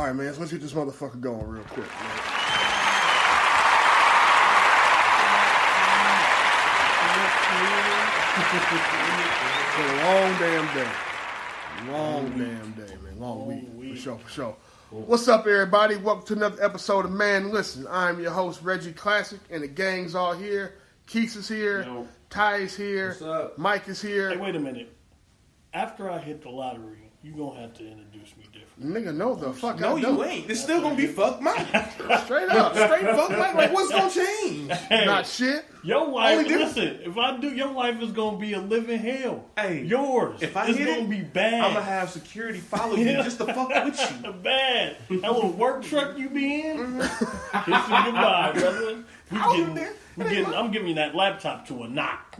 All right, man. So let's get this motherfucker going real quick, man. It's been a long damn day. Long damn day, man. Long week. For sure. What's up, everybody? Welcome to another episode of Man Listen. I'm your host, Reggie Classic, and the gang's all here. Keith is here. Yo. Ty is here. What's up? Mike is here. Hey, wait a minute. After I hit the lottery, you gonna have to introduce me different. Nigga, no the fuck No, I don't. you ain't. It's still gonna be fuck Mike. Straight up. Straight fuck Mike. Like, what's gonna change? Not shit. Your wife, Only listen, if I do, your life is gonna be a living hell. Hey, yours. if I it's hit gonna it, be bad. I'm gonna have security follow you just to fuck with you. Bad. That little work truck you be in. Kiss you goodbye, brother. I'm giving you that laptop to a knock.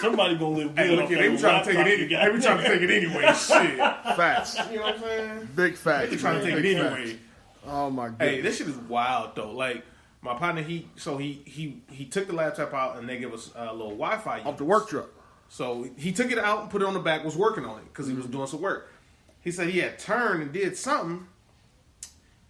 Somebody gonna live good. Hey, look, they be trying to take it. They be trying to take it anyway. Shit. Facts. You know what I'm saying? Big facts. They trying to take it Big anyway. facts. Oh my god. Hey, this shit is wild though. Like my partner, he took the laptop out and they give us a little Wi-Fi Off the work truck. So he took it out and put it on the back. Was working on it because he was doing some work. He said he had turned and did something,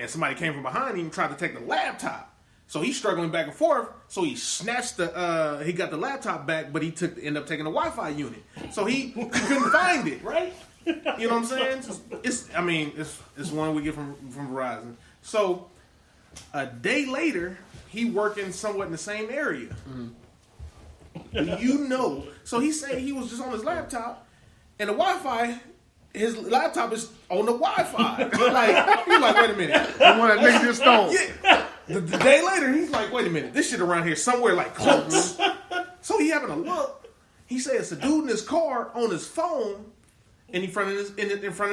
and somebody came from behind him and tried to take the laptop. So he's struggling back and forth. So he snatched he got the laptop back, but he ended up taking the Wi-Fi unit. So he couldn't find it, right? You know what I'm saying? It's one we get from Verizon. So a day later, he working somewhat in the same area. You know. So he said he was just on his laptop, and the Wi-Fi, his laptop is on the Wi-Fi. He's like, wait a minute. The one that nigga just stole. Yeah. The day later, he's like, wait a minute, this shit around here somewhere like close. So he having a look. He said it's a dude in his car on his phone in front of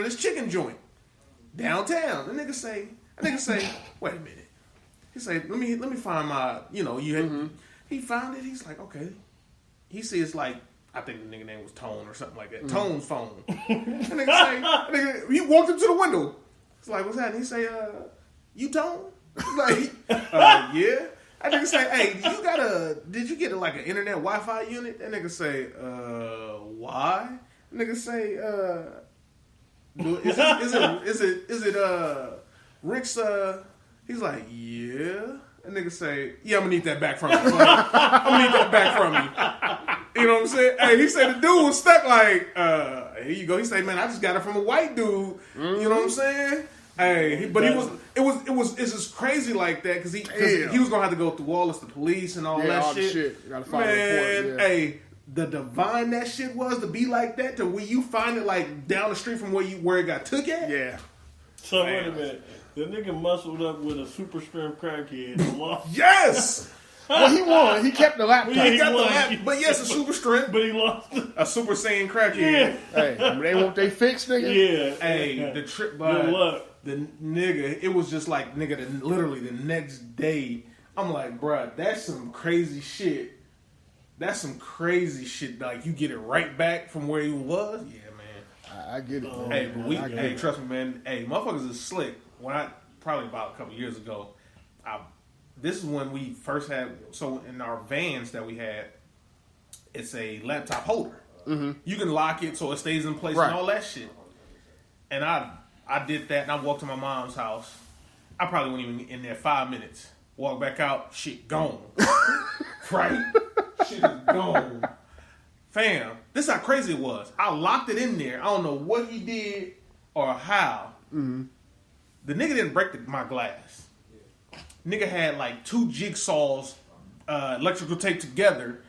this chicken joint downtown. The nigga say, wait a minute. He say, let me find my, he found it. He's like, okay. He sees like, I think the nigga name was Tone or something like that. Tone's phone. The nigga he walked up to the window. It's like, what's that? And he say, you Tone? Like, yeah. That nigga say, hey, did you get like an internet Wi-Fi unit? That nigga say, why? Nigga say, is it Rick's, he's like, yeah. That nigga say, yeah, I'm gonna need that back from you. I'm gonna need that back from you. You know what I'm saying? Hey, he said the dude was stuck like, here you go. He said, man, I just got it from a white dude. You know what I'm saying? Hey, it's just crazy like that because he was gonna have to go through all the police and all that shit. You gotta find man, report, hey, the divine that shit was to be like that to where you find it like down the street from where it got took at. Yeah. So wait a minute, the nigga muscled up with a super strength crackhead. Yes. Well, he won. He kept the laptop. He got the laptop, but yes, a super strength. But he lost a Super Saiyan crackhead. Yeah. Hey, they want they fixed, nigga. Yeah. Hey, the trip, good luck. The nigga, it was just like nigga. Literally the next day, I'm like, bruh, that's some crazy shit. That's some crazy shit. Like you get it right back from where you was. Yeah, man. I get it. Man. Hey, trust me, man. Hey, motherfuckers is slick. Probably about a couple years ago, this is when we first had. So in our vans that we had, it's a laptop holder. Mm-hmm. You can lock it so it stays in place and all that shit. And I did that, and I walked to my mom's house. I probably wasn't even in there 5 minutes. Walk back out, shit gone. Right? Shit is gone. Fam, this is how crazy it was. I locked it in there. I don't know what he did or how. Mm-hmm. The nigga didn't break my glass. Nigga had like 2 jigsaws, electrical tape together,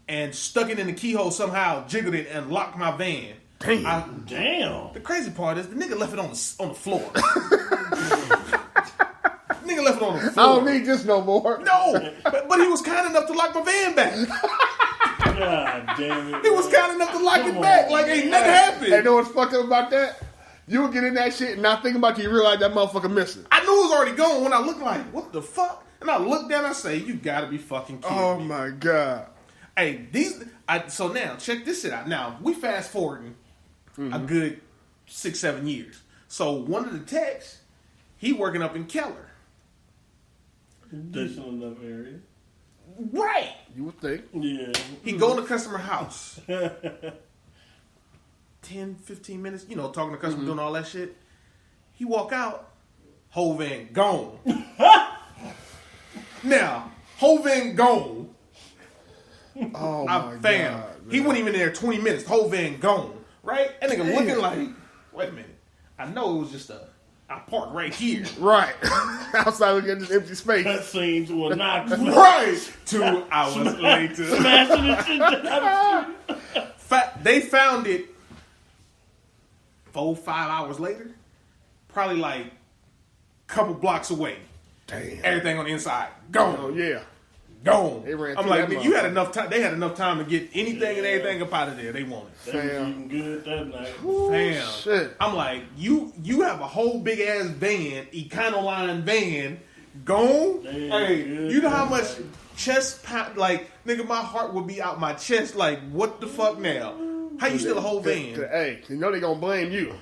and stuck it in the keyhole somehow, jiggled it, and locked my van. Damn. The crazy part is the nigga left it on the floor. Nigga left it on the floor. I don't need this no more. No, but he was kind enough to lock my van back. God damn it. He was kind enough to lock it back like ain't nothing happened. And know what's fucked up about that? You would get in that shit and not think about it, you realize that motherfucker missing. I knew it was already gone when I looked like, what the fuck? And I looked down and I say, you gotta be fucking kidding me. Oh my God. Hey, so now, check this shit out. Now, we fast forwarding a good 6-7 years. So one of the techs, he working up in Keller. Decent enough area. Right. You would think. Yeah. He go to the customer house. 10, 15 minutes, talking to the customer, doing all that shit. He walk out. whole van gone. Now, whole van gone. Oh my Fam, God, he wasn't even there 20 minutes. Whole van gone. Right? That nigga looking like, wait a minute. I know it was just I parked right here. Right. Outside looking at this empty space. That scene to a knock. Right. 2 hours later. Smashing the shit down. They found it 4-5 hours later. Probably like a couple blocks away. Damn. Everything on the inside. Gone. Oh, yeah. Gone. They ran I'm through like, that you had enough time. They had enough time to get anything and Yeah. everything up out of there they wanted. They was Fam. eating good that night. Fam. Shit. I'm like, you have a whole big ass van, Econoline van, gone. Damn, Hey, good you know how that much night. chest pound, like, nigga, my heart would be out my chest. Like, what the fuck now? How you steal a whole van? Hey, you know they gonna blame you.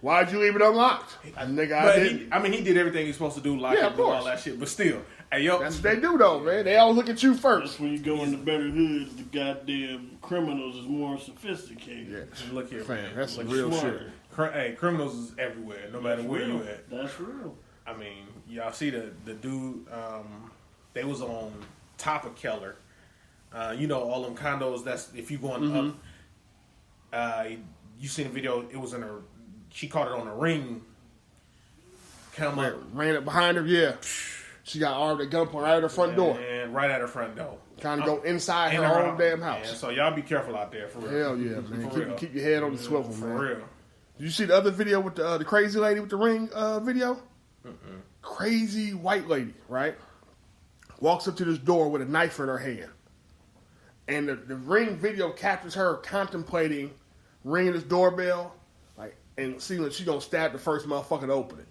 Why'd you leave it unlocked? Nigga, I But did. he did everything he's supposed to do, like Yeah, and of do all course. that shit. But still, hey yo, That's what they do though, man. They all look at you That's first. when you go into better hoods, the goddamn criminals is more sophisticated. Yeah. look here, Fam, man. that's some Like real smarter. shit. Hey, criminals is everywhere, no matter where you at. That's real. I mean, y'all see the dude, they was on top of Keller. You know, all them condos, that's, if you going up, you seen the video, it was in her, she caught it on a ring. Come up. Ran up behind her, yeah. She got armed at gunpoint right at her front door. And right at her front door. Trying to go inside In her her own damn house. Man, so y'all be careful out there, for real. Hell yeah, man. For real. Keep your head on the swivel, For man. real. Did you see the other video with the crazy lady with the ring video? Crazy white lady, right? Walks up to this door with a knife in her hand. And the ring video captures her contemplating ringing this doorbell, like, and seeing that she gonna stab the first motherfucker to open it.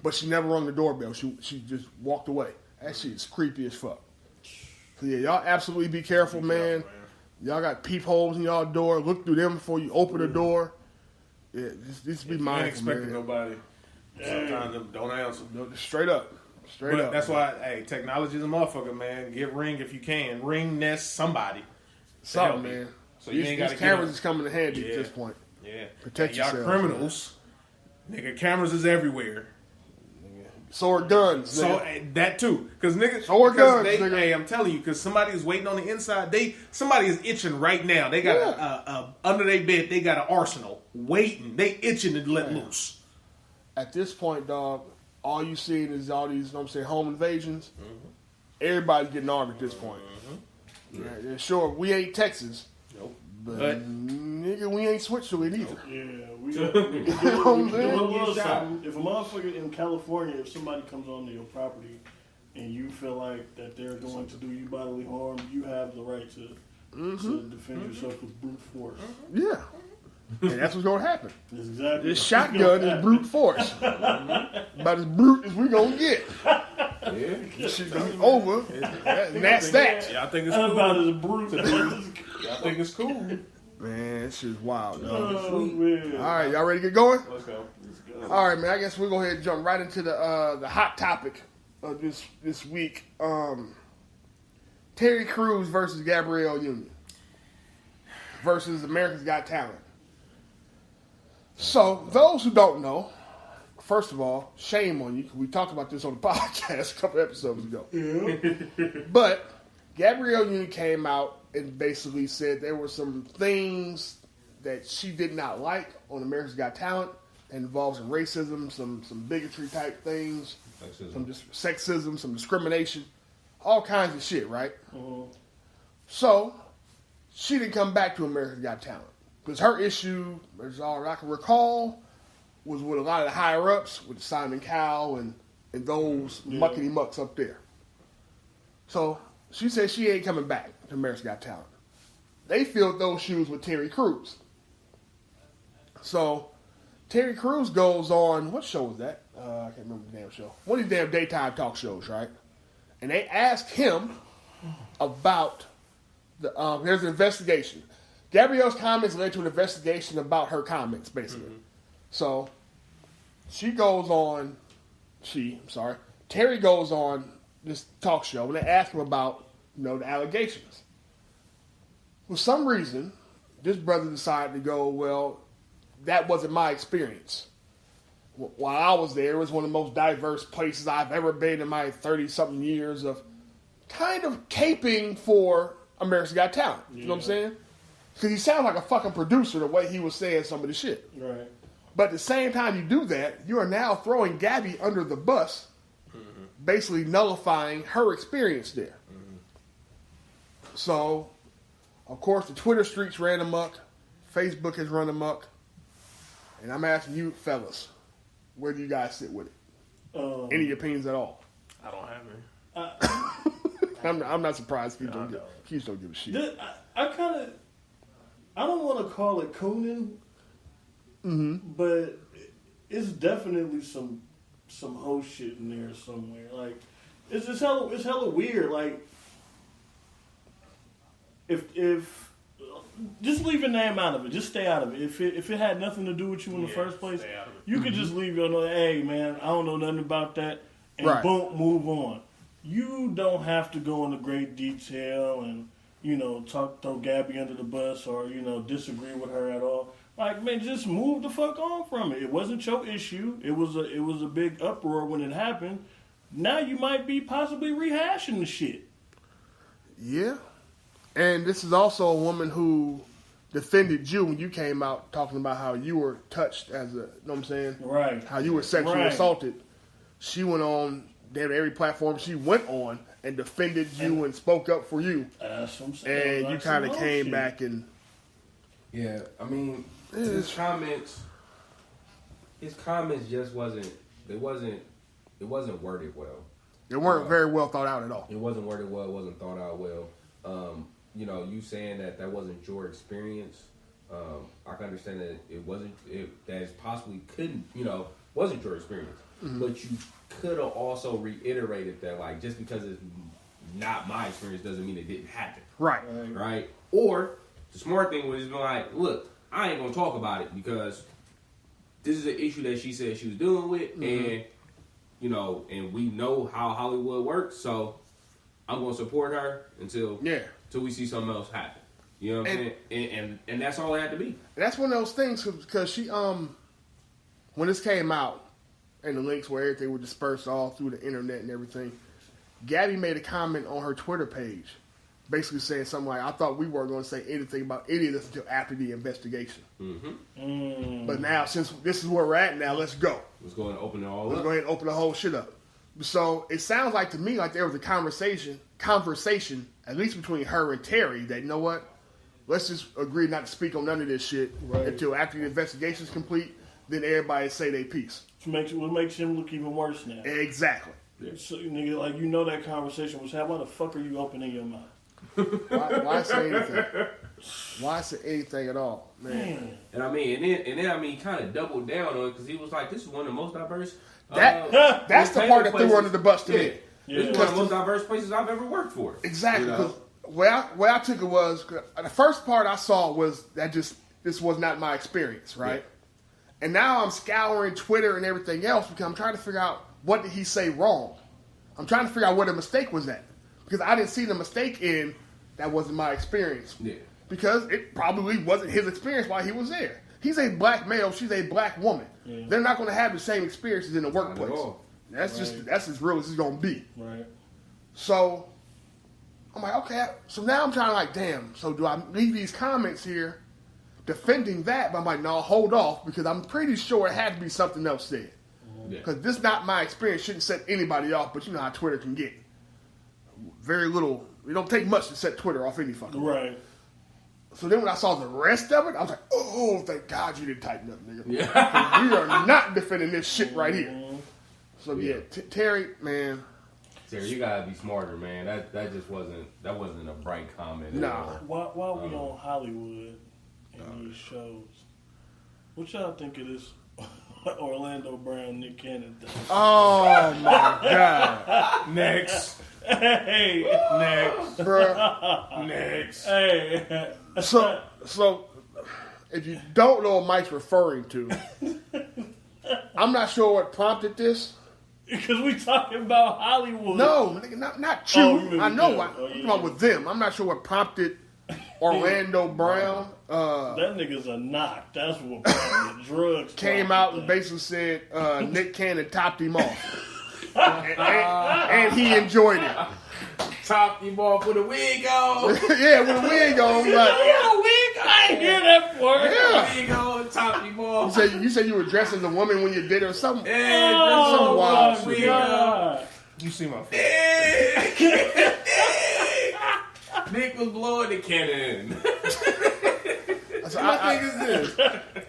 But she never rung the doorbell. She just walked away. That shit is creepy as fuck. So yeah, y'all absolutely be careful, man. Y'all got peepholes in y'all door. Look through them before you open the door. Yeah, just be You ain't mindful, expecting man. nobody. Sometimes them don't answer. No, straight up. Straight But up. that's why, hey, technology is a motherfucker, man. Get Ring if you can. Ring Nest somebody. Something, help you. man. So you these ain't gotta get cameras them. is coming in handy Yeah. at this point. Yeah. Protect And y'all yourselves, criminals. Nigga, cameras is everywhere. Sword guns. So nigga. that too, because niggas, Sword because guns, nigga. hey, I'm telling you, because somebody is waiting on the inside. Somebody is itching right now. They got a under their bed. They got an arsenal waiting. They itching to let loose. At this point, dog, all you seeing is all these, you know what I'm saying, home invasions. Everybody's getting armed at this point. Yeah, sure, we ain't Texas, Nope. but nigga, we ain't Switzerland either. Yeah, we You know what I'm saying? if a motherfucker in California, if somebody comes onto your property and you feel like that they're going to do you bodily harm, you have the right to defend yourself with brute force. Yeah. And that's what's going to happen. That's exactly This what's shotgun gonna is happen. brute force. About as brute as we going to get. This shit's going to be over. And that's that. Y'all think it's That's cool? about as brute as Y'all think it's cool? Man, this shit's wild, dog. Oh, man. All right, y'all ready to get going? Let's go. All right, man. I guess we'll go ahead and jump right into the hot topic of this week. Terry Crews versus Gabrielle Union versus America's Got Talent. So, those who don't know, first of all, shame on you. We talked about this on the podcast a couple episodes ago. But Gabrielle Union came out and basically said there were some things that she did not like on America's Got Talent. It involves some racism, some bigotry type things, some just sexism, some discrimination, all kinds of shit, right? So she didn't come back to America's Got Talent because her issue, as all I can recall, was with a lot of the higher ups, with Simon Cowell and those muckety mucks up there. So she said she ain't coming back to America's Got Talent. They filled those shoes with Terry Crews. So Terry Crews goes on, what show was that? I can't remember the damn show. One of these damn daytime talk shows, right? And they asked him about there's an investigation. Gabrielle's comments led to an investigation about her comments, basically. So she goes on, Terry goes on this talk show and they ask him about, the allegations. For some reason, this brother decided to go, well, that wasn't my experience. while I was there, it was one of the most diverse places I've ever been in my 30-something years of kind of caping for America's Got Talent. You know what I'm saying? Because he sounded like a fucking producer the way he was saying some of the shit. Right. But at the same time you do that, you are now throwing Gabby under the bus, basically nullifying her experience there. So, of course, the Twitter streets ran amok. Facebook has run amok. And I'm asking you, fellas, where do you guys sit with it? Any opinions at all? I don't have any. I'm not surprised Keith don't give a shit. I don't want to call it cooning, but it's definitely some hoe shit in there somewhere. Like, it's hella weird. Like, if just leave your name out of it, just stay out of it. If it had nothing to do with you in the first place, you could just leave your note. Hey, man, I don't know nothing about that, and boom, move on. You don't have to go into great detail and, throw Gabby under the bus or, disagree with her at all. Like, man, just move the fuck on from it. It wasn't your issue. It was a big uproar when it happened. Now you might be possibly rehashing the shit. Yeah. And this is also a woman who defended you when you came out talking about how you were touched as you know what I'm saying? Right. How you were sexually assaulted. She went on damn every platform she went on and defended you and spoke up for you. That's what I'm saying. And you kind of came back and... Yeah, I mean, his comments just wasn't worded well. They weren't very well thought out at all. It wasn't worded well, it wasn't thought out well. You saying that wasn't your experience, I can understand that that it possibly wasn't your experience. But you could have also reiterated that, like, just because it's not my experience doesn't mean it didn't happen. Right? Or the smart thing would just be like, look, I ain't gonna talk about it because this is an issue that she said she was dealing with, and and we know how Hollywood works, so I'm gonna support her until we see something else happen. You know what I'm saying? And that's all it had to be. That's one of those things because she when this came out and the links where everything was dispersed all through the internet and everything, Gabby made a comment on her Twitter page basically saying something like, I thought we weren't going to say anything about any of this until after the investigation. But now, since this is where we're at now, let's go. Let's go and open it all up. Let's go ahead and open the whole shit up. So it sounds like to me like there was a conversation, at least between her and Terry, that, you know what, let's just agree not to speak on none of this shit until after the investigation is complete, then everybody say their piece. What makes him look even worse now. Exactly. So, nigga, like, that conversation was had. Why the fuck are you opening your mouth? Why say anything? Why say anything at all, man? And then kind of doubled down on it because he was like, "This is one of the most diverse." That's the part that threw her under the bus to me. This is one of the most diverse places I've ever worked for. Exactly. Because where I took it was the first part I saw was that this was not my experience, right? Yeah. And now I'm scouring Twitter and everything else because I'm trying to figure out what did he say wrong. I'm trying to figure out where the mistake was at. Because I didn't see the mistake in that wasn't my experience. Yeah. Because it probably wasn't his experience while he was there. He's a black male, she's a black woman. Yeah. They're not going to have the same experiences in the workplace. That's as real as it's going to be. Right. So I'm like, okay. So now I'm trying to like, damn, so do I leave these comments here defending that? But I'm like, no, hold off, because I'm pretty sure it had to be something else said. Because this not my experience, shouldn't set anybody off, but you know how Twitter can get. Very little. It don't take much to set Twitter off any fucking way. Right. So then when I saw the rest of it, I was like, oh, thank God you didn't tighten up, nigga. Yeah. We are not defending this shit right here. So Terry, man. Terry, you gotta be smarter, man. That just wasn't a bright comment. Nah. While we on Hollywood and these shows, what y'all think of this Orlando Brown, Nick Cannon thing? Oh my God. Next. Hey. Next. Bruh. Next. Hey. So, if you don't know what Mike's referring to, I'm not sure what prompted this. Because we talking about Hollywood. No, nigga, not you. I know. I'm talking about with them. I'm not sure what prompted Orlando Brown. That nigga's a knock. That's what the drugs Came out and basically said Nick Cannon topped him off. and he enjoyed it. Topped him off with a wig on. Yeah, with a wig on. Like, I ain't hear that part. Yeah. Wig on, topped him off. You said you were dressed as a woman when you did it or something. Yeah, some wild my shit. God. You see my face. Nick was blowing the cannon. So My thing is this.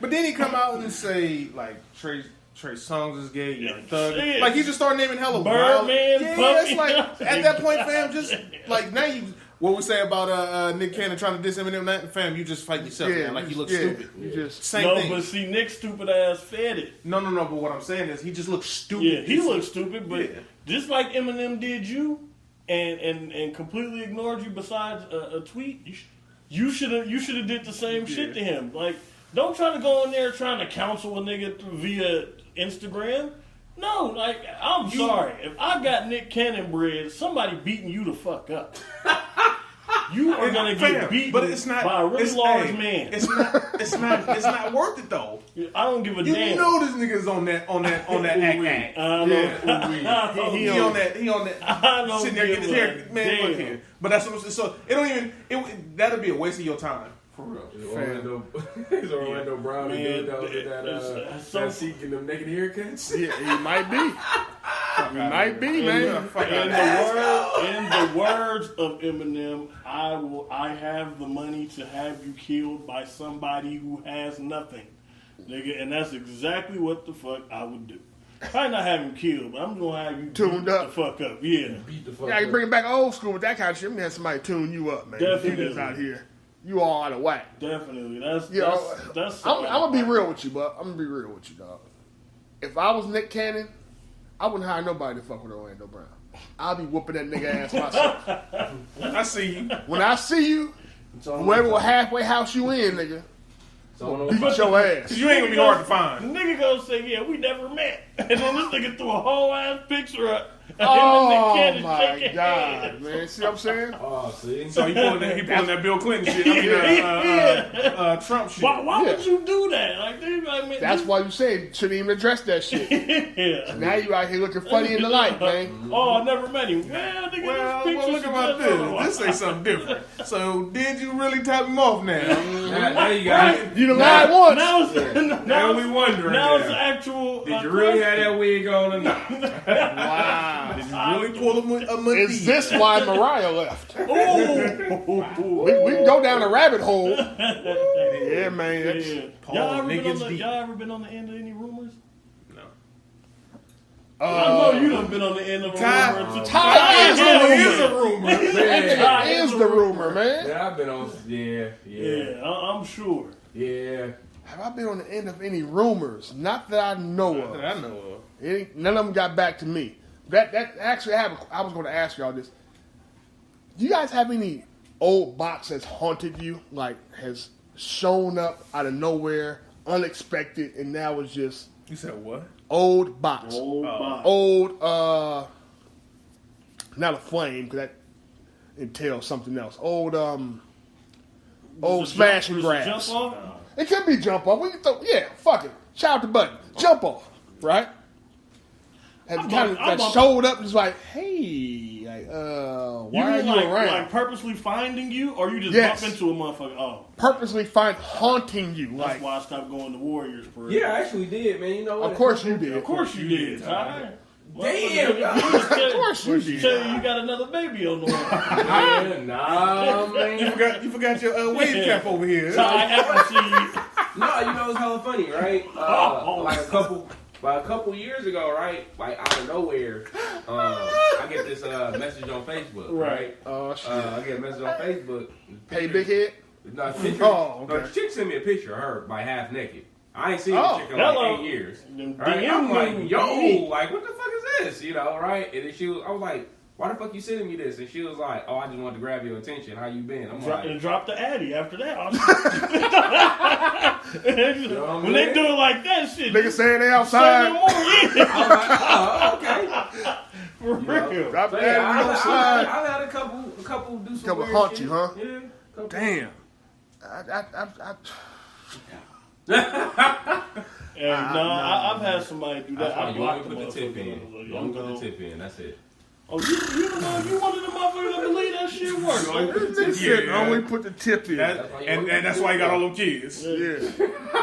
But then he come out and say, like, Trey Songz is gay, Young Thug. Shit. Like, he just start naming hella Birdman, wild. Yeah, Puffy. it's like, at that point, fam, just, like, now you, what we say about Nick Cannon trying to diss Eminem, that, fam, you just fight yourself, man. Like, you look stupid. You just Same thing. But see, Nick's stupid ass fed it. No, but what I'm saying is he just looks stupid. Yeah, he looks stupid, but Yeah. just like Eminem did you, and completely ignored you. Besides a tweet, you should have did the same shit to him. Like, don't try to go in there trying to counsel a nigga via Instagram. No, like, I'm sorry. If I got Nick Cannon bread, somebody beating you the fuck up. You are gonna get beaten by a really large man. It's not worth it though. I don't give a You damn. know this nigga's on that act. I don't know. He on that. I don't Sitting there give getting his hair. a Man, look damn. here. But that's what I'm saying. So it don't even. That'll be a waste of your time. For real. Is Orlando Brown the dude that was it's that seeking them naked haircuts? yeah, he might be. He might be, man. In the words of Eminem, I have the money to have you killed by somebody who has nothing, nigga, and that's exactly what the fuck I would do. Probably not have him killed, but I'm gonna have you Tuned beat up. the fuck up. Yeah, Beat the fuck Yeah, you up. bring it back old school with that kind of shit. I'm gonna have somebody tune you up, man. Definitely. You just out here. You all out of whack. definitely. That's I'm gonna be real with you, bud. I'm gonna be real with you, dog. If I was Nick Cannon, I wouldn't hire nobody to fuck with Orlando Brown. I'll be whooping that nigga ass myself. I see you. When I see you, whoever will halfway house you in, nigga, beat your ass. You ain't gonna be hard to The find. nigga gonna say, "Yeah, we never met," and then this nigga threw a whole ass picture up. Oh Cannon my shaking god, hands. man! See what I'm saying? Oh, see? So he pulling that Bill Clinton shit. I mean, Trump shit. Why Yeah. would you do that? Like, dude, I mean, That's why you said shouldn't even address that shit. yeah. Now you out here looking funny in the light, man. Oh, I never met him. Well, nigga, Well, this picture look about this. This say something different. So, did you really tap him off now? Now you got it. You done lied once. Now it's Now we wondering. Now it's now. the actual. Did you really have that wig on or not? Wow. Did you really pull a Medea? Is this why Mariah left? Oh, We can go down a rabbit hole. Yeah, man. That's, yeah. Paul Y'all Niggas deep. ever been on the end of any rumors? No. I know you done been on the end of a rumor. Ty is the rumor. rumor. That nigga is the rumor, man. Yeah, I've been on. Yeah. Yeah, I'm sure. Yeah. Have I been on the end of any rumors? Not that I know That of. I know of. None of them got back to me. That actually, I was going to ask y'all this. Do you guys have any old box that's haunted you? Like, has shown up out of nowhere, unexpected, and now it's just You said what? old box. Box. Old, not a flame, because that entails something else. Old smash and grabs. Jump off? It could be jump off. Yeah, fuck it. Shout out the button. Jump off, right? And kind of showed up and was like, hey, like, why are you around? Like purposely finding you, or you just Yes. bump into a motherfucker? Oh, Purposely haunting you. that's Like, why I stopped going to Warriors Parade. Yeah, I actually did, man. You know what? of course you did. Of course you did, Ty. Damn, Of course you did. Tell you got another baby on the way. Yeah, nah, man. You forgot your wave cap over here. Ty Appleseed. No, you know it's hella funny, right? Like a couple years ago, right? Like out of nowhere, I get this message on Facebook, right? Oh, shit. I get a message on Facebook. Hey, big head. No, picture, Oh, okay. no, the chick sent me a picture of her, like half naked. I ain't seen Oh, the chick in like hello. 8 years. Them Right? DM I'm like, moves, yo, me. like what the fuck is this? You know, right? And then I was like, why the fuck you sending me this? And she was like, oh, I just wanted to grab your attention. How you been? I'm like, And drop the Addy after that. know what When they do it like that, shit. Niggas saying they Say outside. no more, yeah. I was like, oh, okay. For real. Drop So, that yeah, on the side. I've had a couple do some Couple weird haunt shit. you, huh? Yeah. Couple. Damn. I've had somebody do that. You want to put the tip in. You want to put the tip in. That's it. Oh, you one of the motherfuckers that believe that shit works. They said only put the tip in. And that's why he got all them kids. Yeah.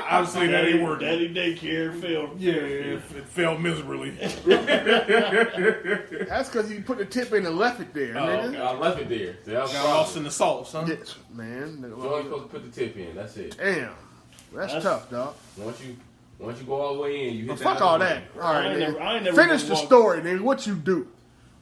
Obviously, that ain't working. Daddy daycare failed. Yeah, it failed miserably. That's because he put the tip in and left it there, nigga. Okay. I left it there. So Got lost in the sauce, huh? Yes, man. You're only supposed to put the tip in. That's it. Damn. That's tough, dog. Once you go all the way in, you hit Well, that. fuck all that. All right, I ain't never finish the story, nigga. What you do?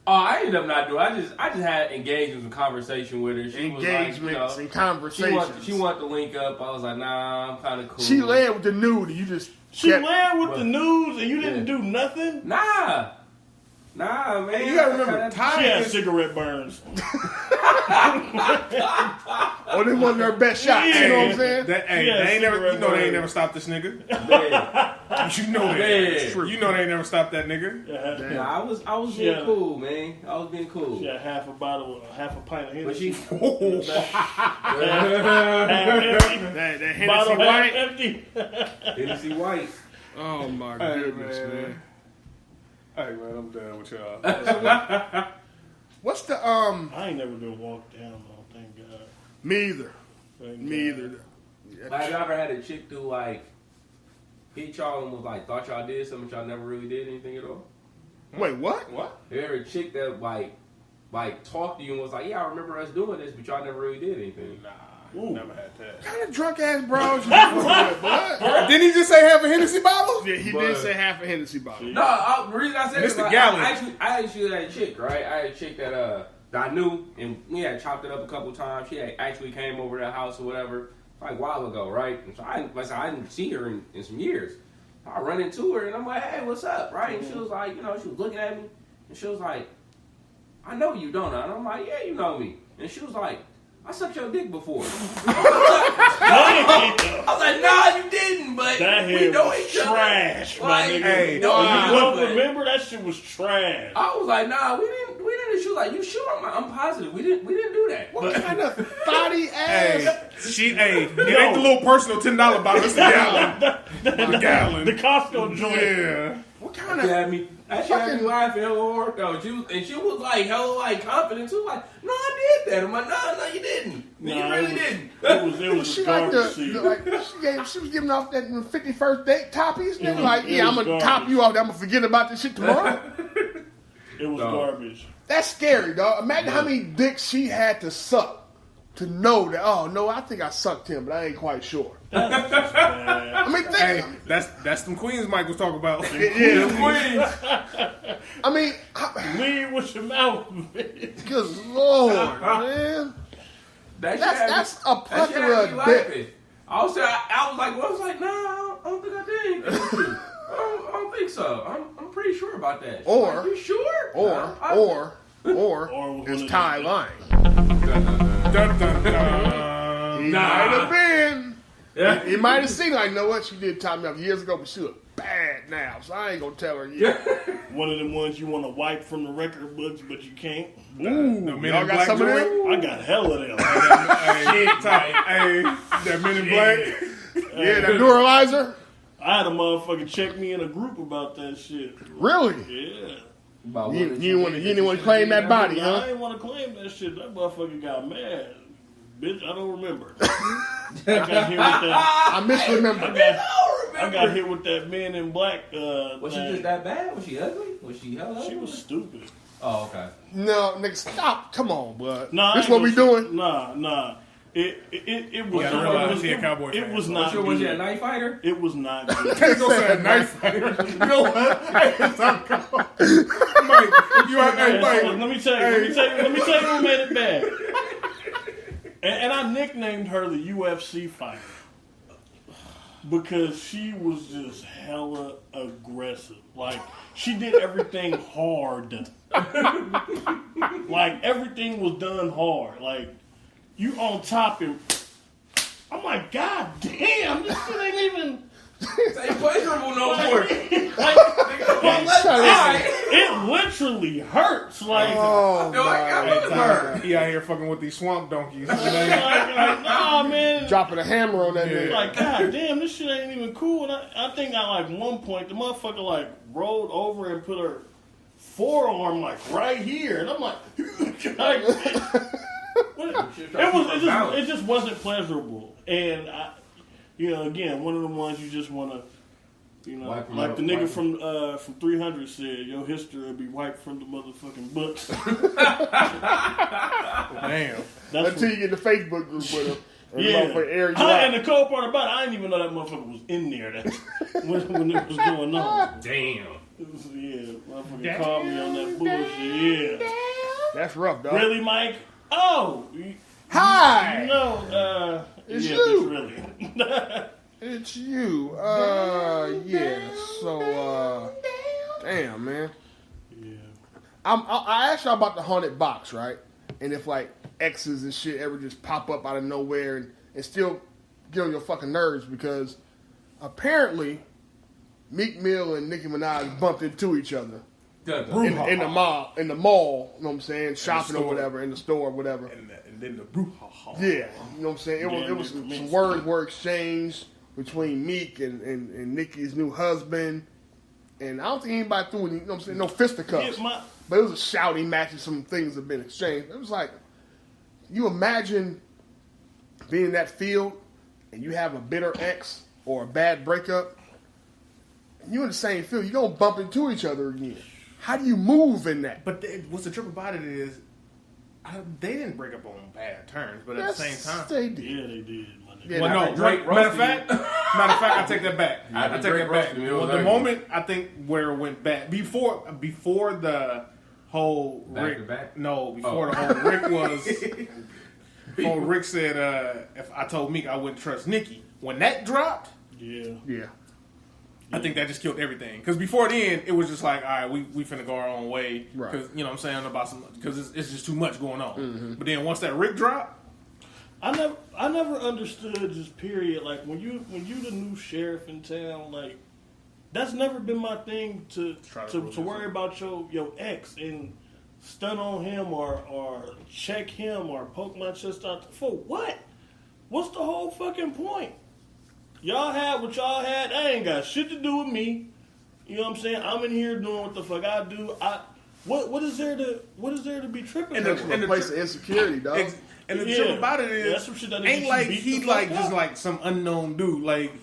Oh, I ended up not doing. I just had engagements and conversation with her. She Engagements was like, and conversations. She wanted to link up. I was like, nah, I'm kind of cool. She led with the nude, and you just She led with the news, and you didn't do nothing. Nah, man. You gotta remember, She Ty had is cigarette burns. Oh, this wasn't her best shot. You know what I'm saying? they ain't never stopped this nigga. Man. You know that. Man. True. You know they ain't never stopped that nigga. Yeah, Nah, I was being cool, man. I was being cool. she had half a pint of But Hennessy. she, That Hennessy Bottle half White. empty. Hennessy White. Oh my Hey, goodness, man. man. Hey man, I'm done with y'all. What's the I ain't never been walked down though, thank God. Me either. Thank Me God. either. Have you ever had a chick who like hit y'all and was like thought y'all did something y'all never really did anything at all? Wait, what? What? Have you ever a chick that like talked to you and was like, yeah, I remember us doing this, but y'all never really did anything? Nah, Ooh. never had that. What kind of drunk ass bros you fucking with, bud? Didn't he just say have a Hennessy bottle? Yeah, he did say half a Hennessy bottle. No, the reason I said Mr. is Gallon. I actually had a chick, right? I had a chick that I knew, and we had chopped it up a couple times. She had actually came over to the house or whatever, like a while ago, right? And so I didn't see her in some years. I run into her, and I'm like, hey, what's up, right? And she was like, she was looking at me, and she was like, I know you, don't I? And I'm like, yeah, you know me. And she was like, I sucked your dick before. I was like, nah, you didn't, but That we head know was each other. trash, my Like, nigga. hey, You nah. don't remember that shit was trash. I was like, nah, we didn't. She was like, you sure? I'm positive. We didn't do that. What kind of thotty ass? It ain't the little personal $10 bottle. It's the gallon. The gallon. The Costco joint. Yeah. What kind She of? had me. She had me laughing hella hard though. She was like hella like confident too. Like, no, I did that. I'm like, no, you didn't. Nah, You really didn't. It was She a like garbage seed. she was giving off that 51st date toppies. Nigga, was- like, it yeah, was I'm gonna garbage. top you off. I'm gonna forget about this shit tomorrow. It was No. garbage. That's scary, dog. Imagine how many dicks she had to suck to know that. Oh no, I think I sucked him, but I ain't quite sure. That's just bad. I mean, think. Hey, that's them queens Mike was talking about. Yeah, Queens. I mean, Lead with your mouth. good lord, man. That's a plethora of dick. I was like, nah, I don't think I did. I don't think so. I'm pretty sure about that. She's Or- like, you sure? Or Or is Ty lying? Dun, dun, dun. He might have been. He might have seen, like, you know what? She did tie me up years ago, but she was bad now, so I ain't gonna tell her yet. one of them ones you want to wipe from the record books, but you can't. Ooh, Men in y'all got Black some of joint? them? I got hell of them. Hey, that Men in Black. Yeah, that neuralizer? I had a motherfucker check me in a group about that shit. Really? Yeah. You didn't want to claim that body, I huh? ain't want to claim that shit. That motherfucker got mad. Bitch, I don't remember. I got hit with that. I misremember. I got hit with that Men in Black. Was she thing. just that bad? Was she ugly? Was she hella ugly? She was stupid. Oh, okay. No, nigga, stop. Come on, bud. Nah, This I what ain't we gonna- doing? Nah. It was. gotta realize he a Cowboy It fan. was not Was she a good. night fighter? It was not good. Can't go say a knife fighter. You know what? Hey, stop. Mike, you are, hey, Mike. Let me tell you who made it bad. And I nicknamed her the UFC fighter because she was just hella aggressive. Like, she did everything hard. Like, everything was done hard. Like, you on top and I'm like, God damn, this shit ain't even. It ain't pleasurable no more. It literally hurts. Like, Oh, I feel like I was hurt. He out here fucking with these swamp donkeys. like, nah, man. dropping a hammer on that nigga. Like, god damn, this shit ain't even cool. And I think at like one point, the motherfucker like rolled over and put her forearm like right here, and I'm like, it just wasn't pleasurable. And I, again, one of the ones you just want to. Like the nigga from 300 said, your history will be wiped from the motherfucking books. Damn. Until you get the Facebook group with him. And and the cold part about it, I didn't even know that motherfucker was in there when it was going on. Damn. Motherfucker called me on that bullshit. Yeah. That's rough, dog. Really, Mike? Oh. Hi. It's you. It's really. It's you. Yeah. So, damn, man. Yeah. I asked y'all about the haunted box, right? And if like exes and shit ever just pop up out of nowhere and still get on your fucking nerves, because apparently Meek Mill and Nicki Minaj bumped into each other in the mall. You know what I'm saying? Shopping or whatever, in the store or whatever. And then the brouhaha. Yeah, you know what I'm saying? It was some words were exchanged between Meek and Nicki's new husband. And I don't think anybody threw any, you know what I'm saying, no fisticuffs. But it was a shouting match and some things have been exchanged. It was like, you imagine being in that field and you have a bitter ex or a bad breakup, and you in the same field, you're going to bump into each other again. How do you move in that? But what's the trip about it is, they didn't break up on bad terms, but at the same time, they did. Yeah, they did. Yeah, well, no. Matter of fact, I take that back. I take that back. Well, the moment I think where it went back before the whole Rick. The whole Rick was. Before Rick said, if I told Meek I wouldn't trust Nikki, when that dropped, yeah. I think that just killed everything. Because before then, it was just like, all right, we finna go our own way. Right. Because you know what I'm saying, because it's just too much going on. Mm-hmm. But then once that Rick dropped, I never understood just period. Like when you the new sheriff in town, like that's never been my thing to worry about your ex and stun on him or check him or poke my chest out. For what? What's the whole fucking point? Y'all had what y'all had. That ain't got shit to do with me. You know what I'm saying? I'm in here doing what the fuck I do. What is there to be tripping? And the place of insecurity, dog. And the truth about it is, some shit that ain't like he like just like some unknown dude. Like,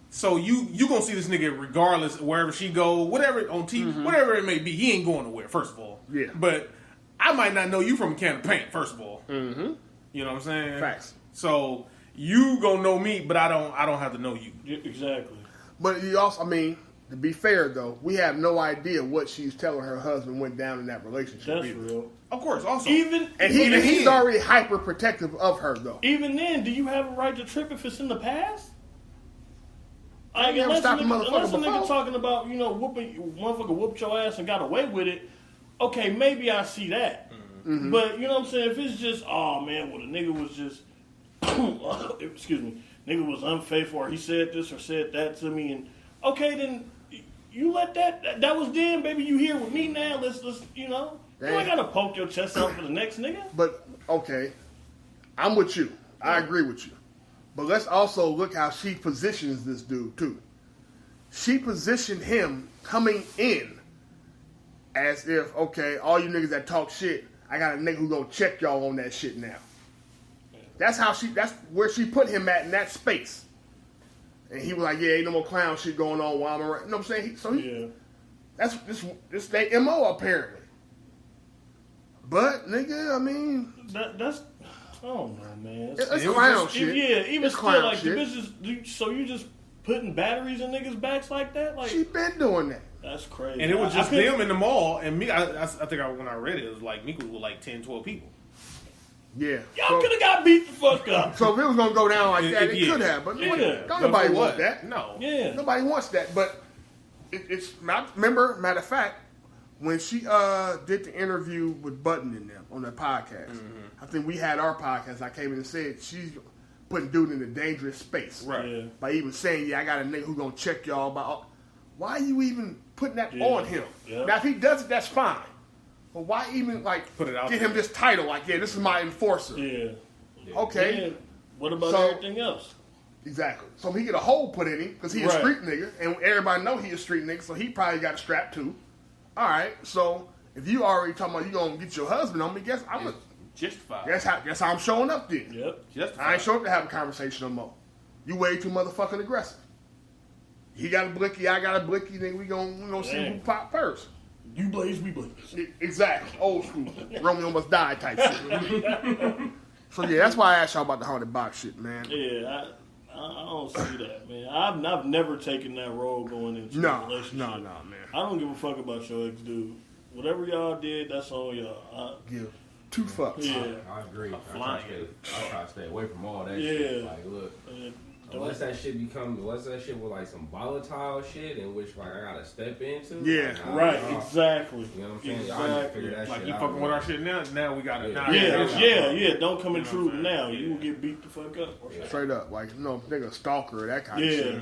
so you gonna see this nigga regardless wherever she go, whatever on TV, whatever it may be. He ain't going nowhere. First of all, yeah. But I might not know you from a can of paint. First of all, you know what I'm saying? Facts. So you gonna know me, but I don't have to know you. Exactly. But you also, I mean, to be fair though, we have no idea what she's telling her husband went down in that relationship. That's real. Of course, also he's already hyper protective of her though. Even then, do you have a right to trip if it's in the past? Like, unless a nigga before. talking about motherfucker whooped your ass and got away with it. Okay, maybe I see that. Mm-hmm. But you know what I'm saying? If it's just the nigga was just excuse me, nigga was unfaithful or he said this or said that to me, and okay then you let that was then, baby. You here with me now? Let's you know. You ain't gotta poke your chest out for the next nigga. But okay, I'm with you. I agree with you. But let's also look how she positions this dude too. She positioned him coming in as if, okay, all you niggas that talk shit, I got a nigga who gonna check y'all on that shit now. That's where she put him at in that space. And he was like, yeah, ain't no more clown shit going on while I'm around. You know what I'm saying? That's their MO apparently. But nigga, I mean, that's I don't know, man. It's clown shit. Yeah, even it's still, like shit. the bitches. So you just putting batteries in niggas' backs like that? Like she been doing that. That's crazy. And it was just them in the mall, and me. I think when I read it was like Meek was with like 10, 12 people. Yeah, y'all could have got beat the fuck up. So if it was gonna go down like that, it could have. But nobody wants that. No, nobody wants that. But it's remember, matter of fact, when she did the interview with Button and them on their podcast, I think we had our podcast. I came in and said she's putting dude in a dangerous space, right? By even saying, "Yeah, I got a nigga who gonna check y'all about." why are you even putting that on him? Yeah. Now, if he does it, that's fine. But why even, like, Put it out get there. him this title? Like, yeah, this is my enforcer. Yeah. Okay. Yeah. What about So- everything else? Exactly. So he get a hole put in him because he a Right. street nigga, and everybody know he a street nigga, so he probably got a strap too. All right. So if you already talking about you gonna get your husband on me, guess I'm gonna. Justified. Guess how I'm showing up then. Yep. Justified. I ain't showing up to have a conversation no more. You way too motherfucking aggressive. He got a blicky, I got a blicky, then we gonna see who pop first. You blaze, we blaze. Exactly. Old school. Romeo must die type shit. So yeah, that's why I asked y'all about the haunted box shit, man. Yeah, I don't see that, man. I've never taken that role going into a relationship. No, man. I don't give a fuck about your ex dude. Whatever y'all did, that's on y'all. Give 2 fucks. Yeah. I agree. I flying. try to stay away from all that Yeah. shit. Like, look, Don't- unless that shit with like some volatile shit in which like I gotta step into. Yeah. like, nah, Right, nah. exactly. You know what I'm saying? Exactly. I need to figure that Like shit you out. fucking with our shit now we got it. Yeah. Nah, Yeah. Don't come You know intrude what I'm saying? now. You will get beat the fuck up. Yeah. Straight up, like, you know, nigga stalker, that kind of Yeah. shit.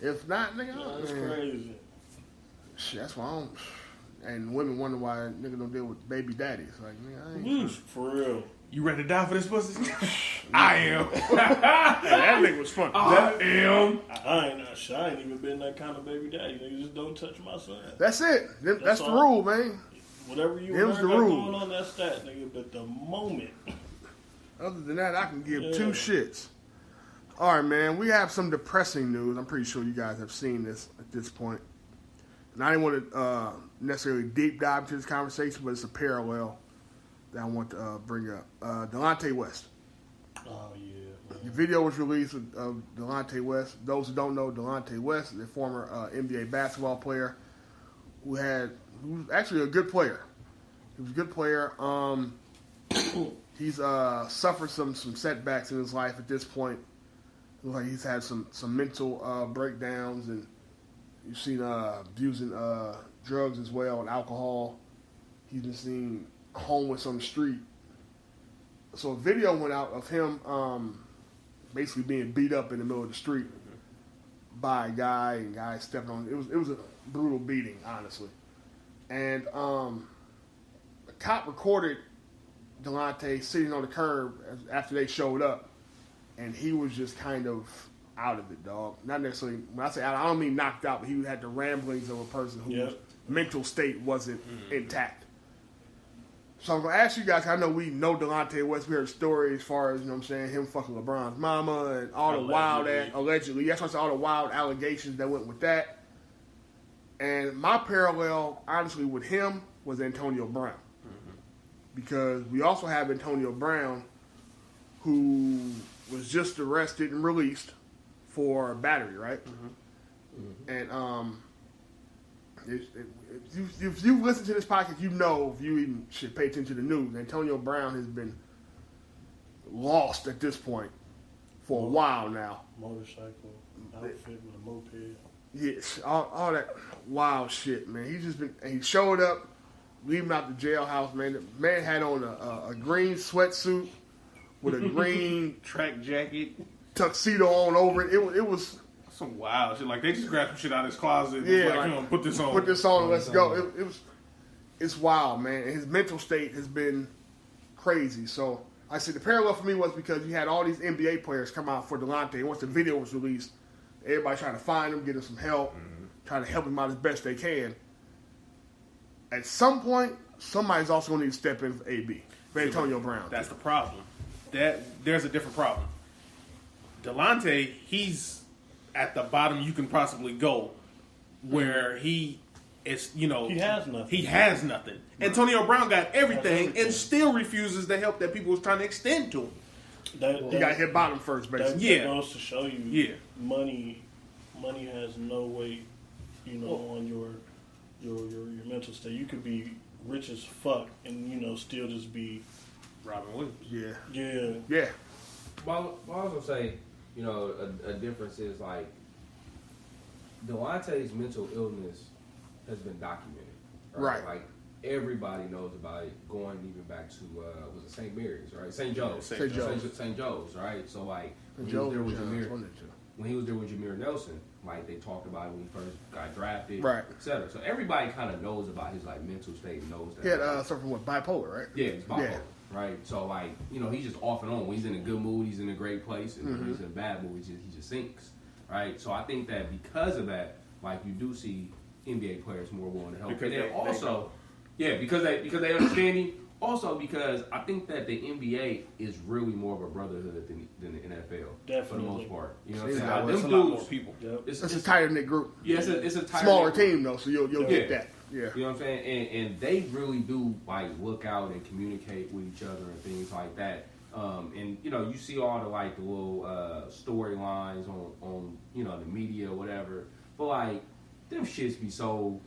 Yeah. If not, nigga, That's man. crazy. Shit, that's why I don't. And women wonder why nigga don't deal with baby daddies. Like, nigga, I ain't. Whoosh, for real. You ready to die for this pussy? I am. That nigga was funny. I am. I ain't even been that kind of baby daddy. Nigga, just don't touch my son. That's it. That's the all. rule, man. Whatever you Them's learn the got rules. going on, that's that, nigga. But the moment. Other than that, I can give Yeah. 2 shits. All right, man. We have some depressing news. I'm pretty sure you guys have seen this at this point. And I didn't want to necessarily deep dive into this conversation, but it's a parallel that I want to bring up. Delonte West. Oh, yeah. The Man. video was released of Delonte West. Those who don't know, Delonte West is a former NBA basketball player who was actually a good player. He was a good player. He's suffered some setbacks in his life at this point. Looks like he's had some mental breakdowns, and you've seen abusing drugs as well and alcohol. He's been seen homeless on the street. So a video went out of him basically being beat up in the middle of the street by a guy, and guys stepping on. It was a brutal beating, honestly. And a cop recorded Delonte sitting on the curb after they showed up, and he was just kind of out of it, dog. Not necessarily. When I say out, I don't mean knocked out, but he had the ramblings of a person whose Yep. mental state wasn't intact. So I'm gonna ask you guys. I know we know Delonte West. We heard stories as far as, you know what I'm saying, him fucking LeBron's mama and all the wild allegedly. That's why I said all the wild allegations that went with that. And my parallel, honestly, with him was Antonio Brown, because we also have Antonio Brown, who was just arrested and released for battery, right? And if you listen to this podcast, you know, if you even should pay attention to the news, Antonio Brown has been lost at this point for a while now. Motorcycle outfit with a moped. Yes, all that wild shit, man. He's just been. He showed up, leaving out the jailhouse, man. The man had on a green sweatsuit with a green Track jacket. tuxedo on over it. It was Some wild shit. Like they just grabbed some shit out of his closet. And Yeah, was like, like, come on, put this on. put this on, let's go. It's wild, man. And his mental state has been crazy. So I said the parallel for me was because you had all these NBA players come out for Delonte, and once the video was released, everybody trying to find him, get him some help, trying to help him out as best they can. At some point, somebody's also going to need to step in for AB, for Antonio Brown. That's the problem. There's a different problem. Delonte, he's at the bottom you can possibly go, where he is. You know, He has nothing. He has nothing. Antonio Brown got everything and still refuses the help that people was trying to extend to him. He got hit bottom first, basically. That Yeah. goes to show you, Yeah. money has no weight, on your mental state. You could be rich as fuck and still just be Robin Williams. yeah. Yeah. Well, I also say, a difference is like Delonte's mental illness has been documented. Right. Like everybody knows about it. Going even back to was it St. Mary's, right? St. Joe's. St. Joe's. St. Joe's, right? So like when he Joe was there with Jones Jameer, on it, too. when he was there with Jameer Nelson, like they talked about it when he first got drafted, Right. etc. So everybody kind of knows about his like mental state, and knows that. He had something with bipolar, right? Yeah, it's bipolar, right? So like, he's just off and on. When he's in a good mood, he's in a great place, and when he's in a bad mood, he just sinks, right? So I think that because of that, like you do see NBA players more willing to help. Because and then they also, because they understand him. Also, because I think that the NBA is really more of a brotherhood than the NFL. Definitely. For the most part. You know what I'm It's saying? a There's a lot more people. Yep. It's a tighter knit group. Yeah, it's a tighter Smaller knit team though, so you'll get that. Yeah. You know what I'm saying? And they really do like look out and communicate with each other and things like that. And you see all the like the little storylines on the media or whatever. But like them shits be so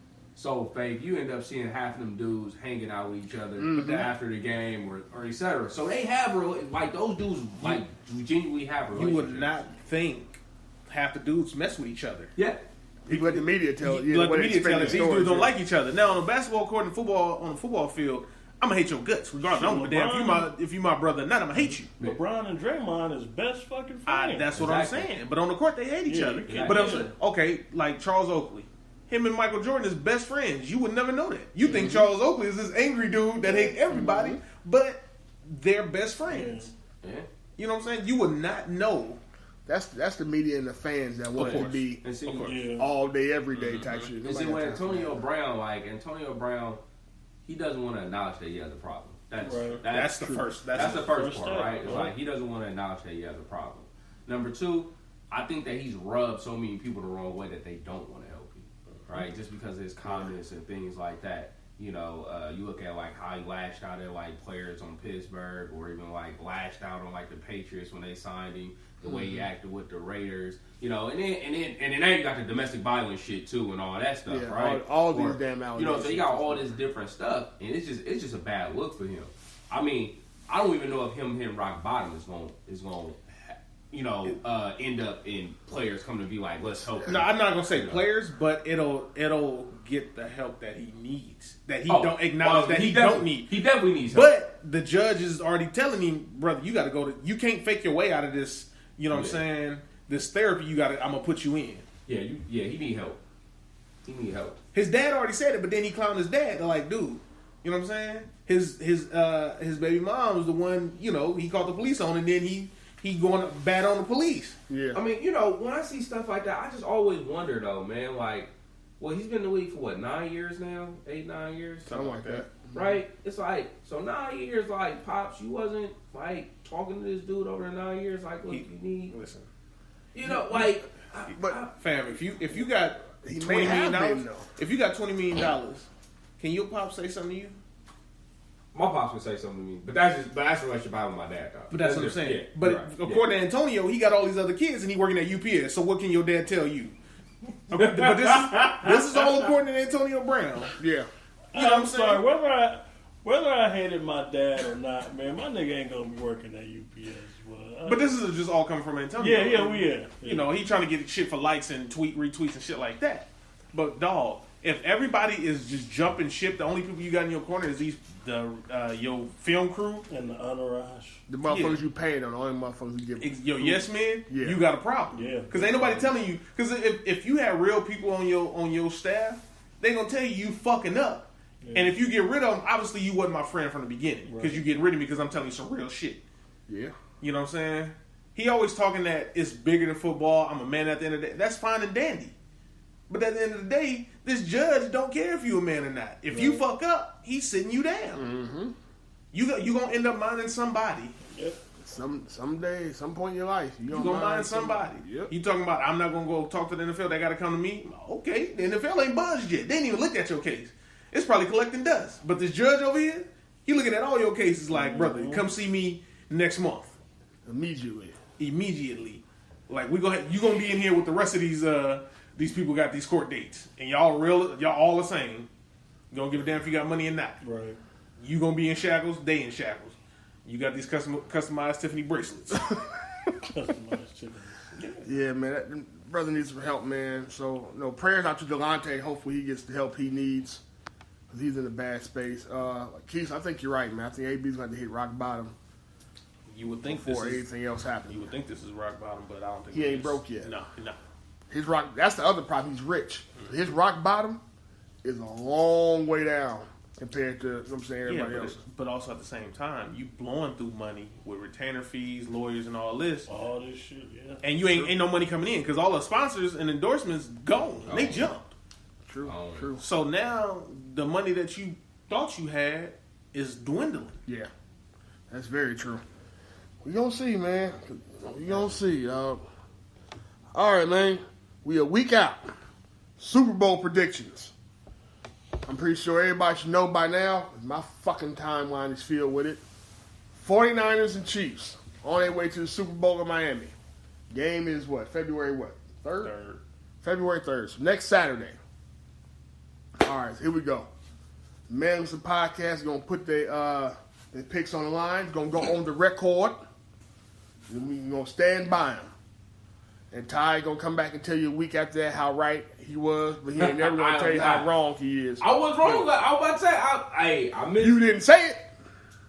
fake. You end up seeing half of them dudes hanging out with each other after the game or etc. So they have like those dudes like genuinely have relationships. You would not think half the dudes mess with each other. Yeah. You let the media tell you. Let the media tell us us these dudes don't like each other. Now on a basketball court and on the football field, I'm gonna hate your guts regardless. I don't give a damn if you my brother or not. I'm gonna hate you. LeBron and Draymond is best fucking friends. That's what I'm saying. But on the court they hate each other. Exactly. But I'm saying, okay, like Charles Oakley. Him and Michael Jordan is best friends. You would never know that. You think Charles Oakley is this angry dude that hates everybody, but they're best friends. Yeah. You know what I'm saying? You would not know. That's the media and the fans that want to be And see, all day, every day type shit. And see, when Antonio Brown, he doesn't want to acknowledge that he has a problem. That's the first part, right? It's like he doesn't want to acknowledge that he has a problem. Number two, I think that he's rubbed so many people the wrong way that they don't want to help him, right? Just because of his comments and things like that. You look at like how he lashed out at like players on Pittsburgh, or even like lashed out on like the Patriots when they signed him. The way he acted with the Raiders, and then now you got the domestic violence shit too, and all that stuff, right? All these damn allegations. So you got all this different stuff, and it's just a bad look for him. I mean, I don't even know if him hitting rock bottom is going end up in players coming to be like, let's help him. No, I'm not gonna say players, but it'll get the help that he needs, that he don't acknowledge that he don't need. He definitely needs help. But the judge is already telling him, brother, you got to you can't fake your way out of this. You know what I'm saying? This therapy, I'm gonna put you in. Yeah, he need help. He need help. His dad already said it, but then he clowned his dad. They're like, dude, you know what I'm saying? His baby mom was the one, he called the police on, and then he going bad on the police. Yeah. I mean, when I see stuff like that, I just always wonder though, man. Like, well, he's been in the league for what, 9 years now? 8, 9 years, Something like that. Right? It's like, so 9 years, like, Pops, you wasn't, like, talking to this dude over the 9 years, like, look, you need... Listen. Fam, if you got $20 million, if you got $20 million, can your pop say something to you? My pops would say something to me, but that's a relationship I have with my dad, though. But that's what I'm saying. Yeah, but right. According to Antonio, he got all these other kids, and he working at UPS. So what can your dad tell you? Okay, but this is all according to Antonio Brown. Yeah. You know what I'm sorry, saying? whether I hated my dad or not, man, my nigga ain't gonna be working at UPS. But this is just all coming from Antonio. Yeah. You know, he trying to get shit for likes and retweets and shit like that. But dog, if everybody is just jumping ship, the only people you got in your corner is your film crew and the entourage. The motherfuckers you paying on, the only motherfuckers you give. Yo, yes man, you got a problem. Yeah, because ain't nobody telling you. Because if you have real people on your staff, they gonna tell you fucking up. Yeah. And if you get rid of them, obviously you wasn't my friend from the beginning because you getting rid of me because I'm telling you some real shit. Yeah. You know what I'm saying? He always talking that it's bigger than football. I'm a man at the end of the day. That's fine and dandy. But at the end of the day, this judge don't care if you a man or not. If you fuck up, he's sitting you down. Mm-hmm. You gonna end up minding somebody. Yep. Someday, some point in your life, you gonna mind somebody. Yep. You talking about I'm not gonna go talk to the NFL? They gotta come to me. Okay, the NFL ain't buzzed yet. They ain't even looked at your case. It's probably collecting dust. But this judge over here, he looking at all your cases like, brother, come see me next month. Immediately. Like you gonna be in here with the rest of these people got these court dates, and y'all all the same. You don't give a damn if you got money or not. Right. You gonna be in shackles, they in shackles. You got these customized Tiffany bracelets. Customized Tiffany. Yeah, man, that brother needs some help, man. So, prayers out to Delonte. Hopefully, he gets the help he needs because he's in a bad space. Keith, I think you're right, man. I think AB's going to hit rock bottom. You would think before anything else happens. You would think this is rock bottom, but I don't think he ain't broke yet. No. His rock. That's the other problem. He's rich. His rock bottom is a long way down compared to, you know what I'm saying, everybody else. But also at the same time, you blowing through money with retainer fees, lawyers, and all this. All this shit, yeah. And you ain't no money coming in because all the sponsors and endorsements gone. They jumped. True. True. So now the money that you thought you had is dwindling. Yeah, that's very true. We gonna see, man. We gonna see. All right, man. We a week out. Super Bowl predictions. I'm pretty sure everybody should know by now. My fucking timeline is filled with it. 49ers and Chiefs on their way to the Super Bowl in Miami. Game is what? February what? 3rd? February 3rd. So next Saturday. All right, here we go. Man Listen Podcast is going to put their picks on the line. Going to go on the record. And we're going to stand by him. And Ty going to come back and tell you a week after that how right he was, but he ain't never going to tell you how wrong he is. I was wrong. I was about to say, I missed. You didn't say it?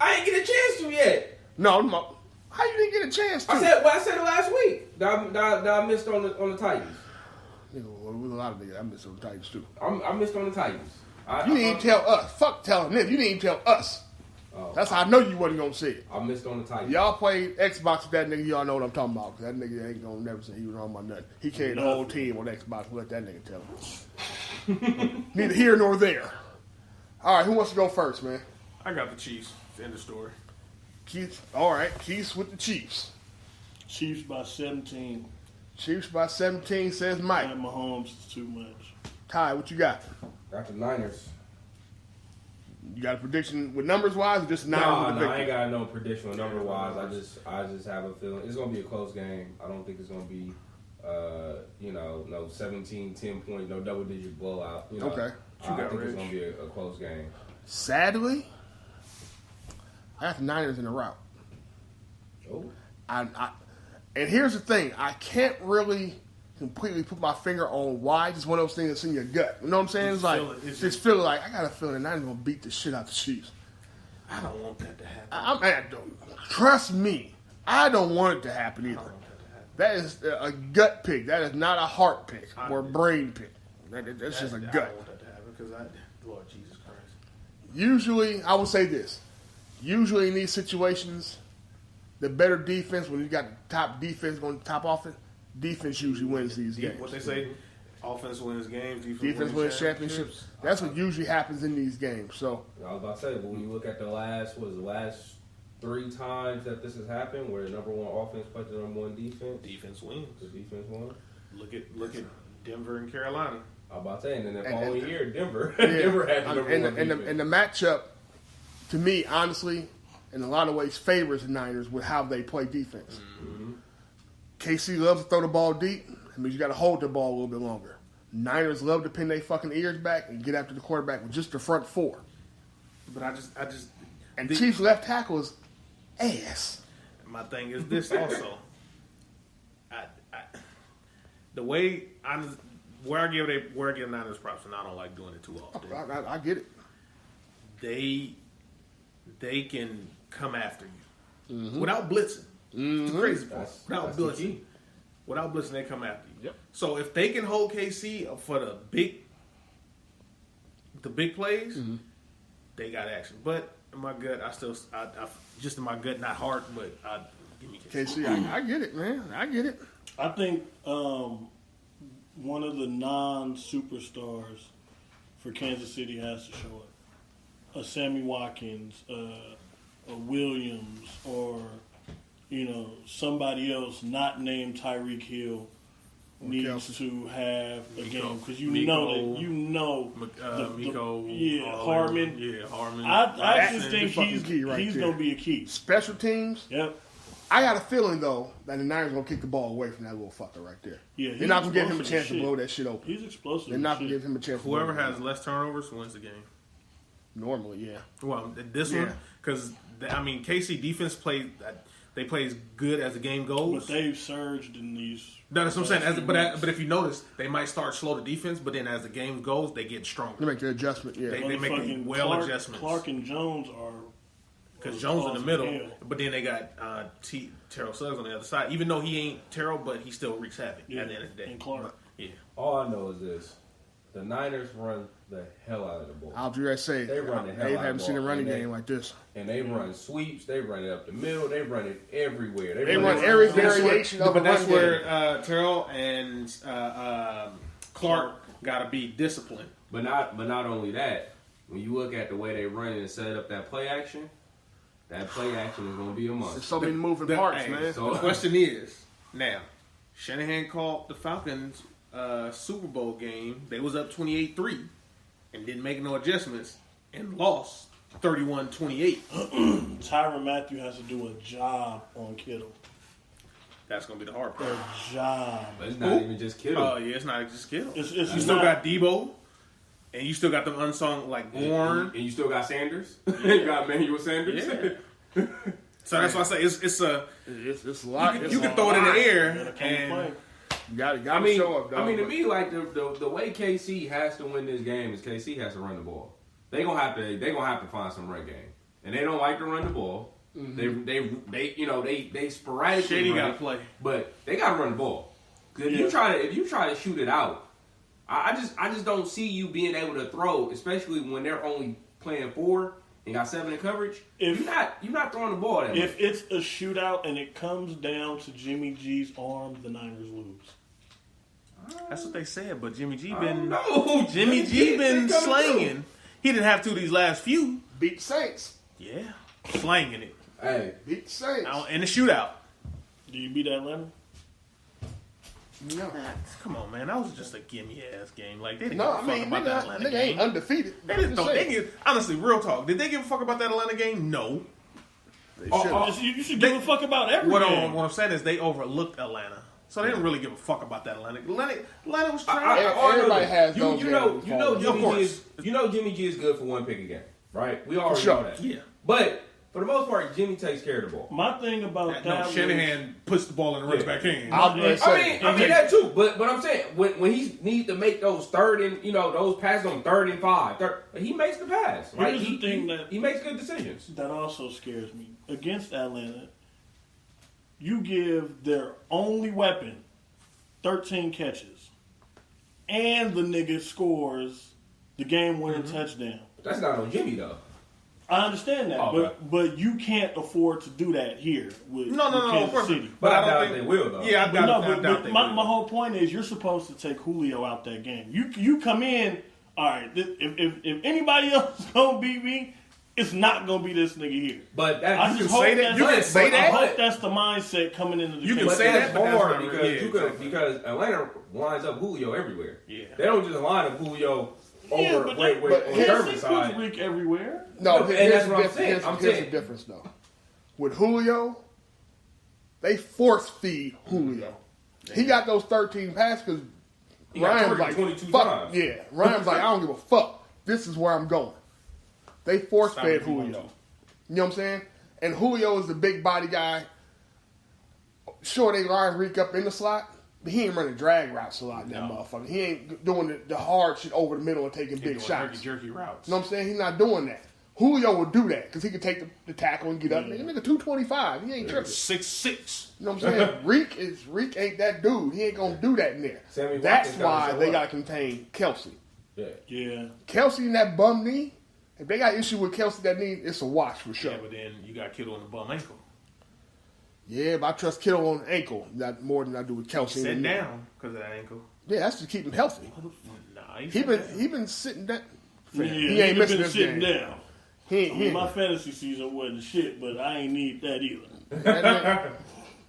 I ain't get a chance to yet. No. How you didn't get a chance to? I said it last week. That I missed on the Titans. Nigga, well, with a lot of niggas, I missed on the Titans too. I missed on the Titans. You didn't even tell us. Fuck telling them. You didn't even tell us. That's how I know you wasn't going to see it. I missed on the Titans. Y'all played Xbox with that nigga. Y'all know what I'm talking about. Cause that nigga ain't going to never say he was wrong about nothing. He carried the whole team on Xbox. Let that nigga tell him. Neither here nor there. All right, who wants to go first, man? I got the Chiefs. End of story. Keith. All right, Keith with the Chiefs. Chiefs by 17. Chiefs by 17, says Mike. And Mahomes is too much. Ty, what you got? Got the Niners. You got a prediction with numbers wise, or just Niners? No, I ain't got no prediction with number wise. I just have a feeling it's gonna be a close game. I don't think it's gonna be, no 17-10 point, no double digit blowout. Okay. I think it's gonna be a close game. Sadly, I got the Niners in a route. Oh. And here's the thing, I can't really completely put my finger on why. Just one of those things that's in your gut. You know what I'm saying? It's like, just feel like, I got a feeling the Niners going to beat the shit out the Chiefs. I don't want that to happen. Trust me, I don't want it to happen either. That is a gut pick. That is not a heart pick or a brain pick. That's just a gut. I don't want that to happen because Lord Jesus Christ. Usually, I will say this. Usually in these situations, the better defense, when you got the top defense going to top offense, defense usually wins these games. What they say, offense wins games, defense wins championships. That's what usually happens in these games. So I was about to say, but when you look at the last 3 times that this has happened, where the number one offense played the number one defense wins. The defense won. Look at Denver and Carolina. I was about to say, and then the following year, Denver. Yeah, Denver had the number one defense. And the matchup, to me, honestly, in a lot of ways, favors the Niners with how they play defense. Mm-hmm. KC loves to throw the ball deep. That means you got to hold the ball a little bit longer. Niners love to pin their fucking ears back and get after the quarterback with just the front four. But I just and Chiefs left tackle is ass. My thing is this also. Where I give Niners props, and I don't like doing it too often. I get it. They can come after you without blitzing. It's the crazy part. Without blitzing, they come after you. Yep. So if they can hold KC for the big plays, they got action. But in my gut, I just in my gut, not heart, but give me KC. I get it, man. I get it. I think one of the non-superstars for Kansas City has to show up. A Sammy Watkins, a Williams, or somebody else not named Tyreek Hill needs to have a game because Harmon. I just think he's going to be a key. Special teams. Yep. I got a feeling though that the Niners going to kick the ball away from that little fucker right there. Yeah, they're not going to give him a chance to blow that shit open. He's explosive. They're not going to give him a chance. Whoever has less turnovers wins the game. Normally, yeah. Well, this one because KC defense plays good as the game goes. But they've surged in these. No, that's what I'm saying. But if you notice, they might start slow to defense, but then as the game goes, they get stronger. They make the adjustment. Yeah, they make adjustments. Clark and Jones are. Because Jones in the middle, but then they got Terrell Suggs on the other side. Even though he ain't Terrell, but he still wreaks havoc at the end of the day. And Clark. Yeah. All I know is this: the Niners run the hell out of the ball. I'll just say They run the hell they out of haven't the seen a ball, running and they- game like this. And they run sweeps. They run it up the middle. They run it everywhere. They run every That's where- variation of a But that's run where game. Terrell and Clark got to be disciplined. But not only that. When you look at the way they run and set up that play action is going to be a There's must. so many moving parts, Hey, man. so- The question is, now, Shanahan called the Falcons Super Bowl game. They was up 28-3 and didn't make no adjustments and lost 31-28. Tyrann Mathieu has to do a job on Kittle. That's going to be the hard part. A job. But it's not even just Kittle. Oh, yeah, it's not just Kittle. It's You still not- got Debo, and you still got them unsung like Bourne. And you still got Sanders. You got Emmanuel Sanders. Yeah. So that's why I say it's a It's a lot. you can throw it in the air Gotta come and play. You got I mean, show up, dog. to me, like the way KC has to win this game is KC has to run the ball. They gonna have to find some run game, and they don't like to run the ball. Mm-hmm. They sporadically Shady run got to it, play. but they got to run the ball. 'Cause if you try to shoot it out, I just don't see you being able to throw, especially when they're only playing 4 and got 7 in coverage. If- you're not throwing the ball that much. If it's a shootout and it comes down to Jimmy G's arm, the Niners lose. That's what they said, but Jimmy G I been don't know. Jimmy G been They coming slanging. He didn't have to these last few. beat the Saints. Yeah, slanging it through. Hey, Beat the Saints. in the shootout. Do you beat Atlanta? No, Come on, man, that was just a gimme ass game. Like they didn't no, I give a mean, fuck about that nigga, Atlanta nigga ain't game. undefeated. They didn't. Just They saying. honestly, real talk. Did they give a fuck about that Atlanta game? No. They should. You should give a fuck about every What game. I'm saying is they overlooked Atlanta, so they didn't really give a fuck about that Atlanta. Atlanta was trying. Everybody has you those know games you know before. Of Jimmy G course. is Jimmy G is good for one pick a game, right? We already sure. know that. Yeah. But for the most part, Jimmy takes care of the ball. My thing about that Shanahan puts the ball in the running back hand. I'm gonna say, I mean that too. But I'm saying when he needs to make those third and those passes on 3rd and 5, he makes the pass. Right? Here's the thing that- he makes good decisions. that also scares me. Against Atlanta, you give their only weapon 13 catches, and the nigga scores the game-winning touchdown. That's not on Jimmy though. I understand that, Oh, but you can't afford to do that here with, No, with of Kansas course. City. But I don't doubt think they will though. Yeah, I But doubt, no, I doubt they my will. whole point is you're supposed to take Julio out that game. You come in, all right, if anybody else is going to beat me, it's not going to be this nigga here. But I that just hope that. You can that's, say I that. hope that's the mindset coming into the You can game. But say that's that, but that's hard not- because yeah, exactly. because Atlanta lines up Julio everywhere. Yeah. They don't just line up Julio Yeah, over but wait but on here's- Sherman's Kansas side. puts Rick everywhere. no, And here's that's the what I'm difference. saying. Here's I'm the saying- difference, though. With Julio, they force feed Julio. He got those 13 passes because He got Ryan was 20, like, 22 fuck, times. yeah. Ryan's like, I don't give a fuck. This is where I'm going. They force Stop fed if you want Julio. to. You know what I'm saying? And Julio is the big body guy. Sure, they line Reek up in the slot, but he ain't running drag routes a lot, that motherfucker. He ain't doing the hard shit over the middle and taking big shots. jerky routes. You know what I'm saying? He's not doing that. Julio would do that because he could take the tackle and get up. Nigga, 225. He ain't tripping. 6'6". You know what I'm saying? Reek ain't that dude. He ain't gonna do that in there. Sammy That's Watkins why gotta they show gotta up. contain Kelsey. Yeah. Yeah. Kelsey in that bum knee. If they got issue with Kelsey that knee, it's a watch for sure. Yeah, but then you got Kittle on the bum ankle. Yeah, but I trust Kittle on the ankle not more than I do with Kelsey. Sit in the knee. down because of that ankle. Yeah, that's to keep him healthy. Nah, He been sitting down. Yeah, he ain't missing been this sitting game. down. He I mean, ain't. my fantasy season wasn't shit, but I ain't need that either. That nigga,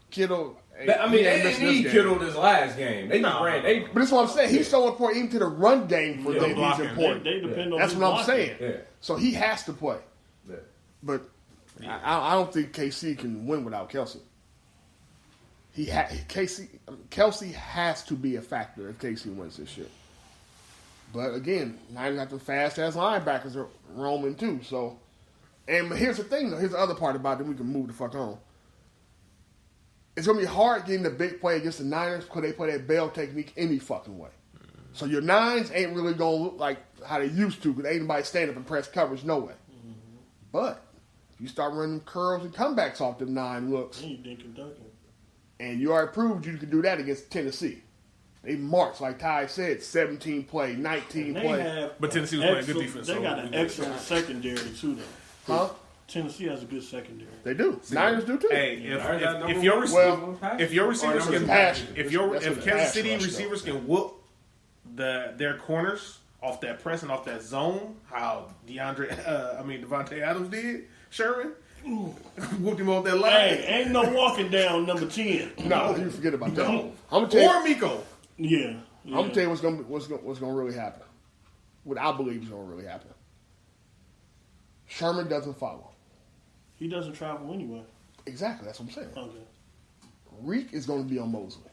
Kittle. I mean, he they ain't didn't missing this need game. Kittle this last game. They just No. ran. They But that's what I'm saying. He's so important even to the run game for Yeah, them. He's blocking. important. They depend on That's his what I'm blocking. saying. Yeah. So he has to play. Yeah. But I don't think KC can win without Kelsey. Kelsey has to be a factor if KC wins this shit. But again, Niners got the fast ass linebackers are roaming too. So, and here's the thing though. Here's the other part about it. We can move the fuck on. It's gonna be hard getting the big play against the Niners because they play that bail technique any fucking way. So your nines ain't really gonna look like how they used to because ain't nobody stand up and press coverage no way. But if you start running curls and comebacks off them 9 looks, He Dinkin Duncan. and you already proved you can do that against Tennessee. They marched, like Ty said, 17 play, 19 play. But Tennessee was playing good defense. They got an excellent secondary, too, though. Huh? Tennessee has a good secondary. They do. Niners do, too. Hey, if your receivers can, if Kansas City receivers can whoop their corners off that press and off that zone, how Devontae Adams did, Sherman whooped him off that line. Hey, ain't no walking down number 10. No, you forget about that. No. I'm gonna tell you, Miko. Yeah. I'm gonna tell you what's gonna really happen. What I believe is gonna really happen. Sherman doesn't follow. He doesn't travel anyway. Exactly, that's what I'm saying. Okay. Reek is gonna be on Mosley,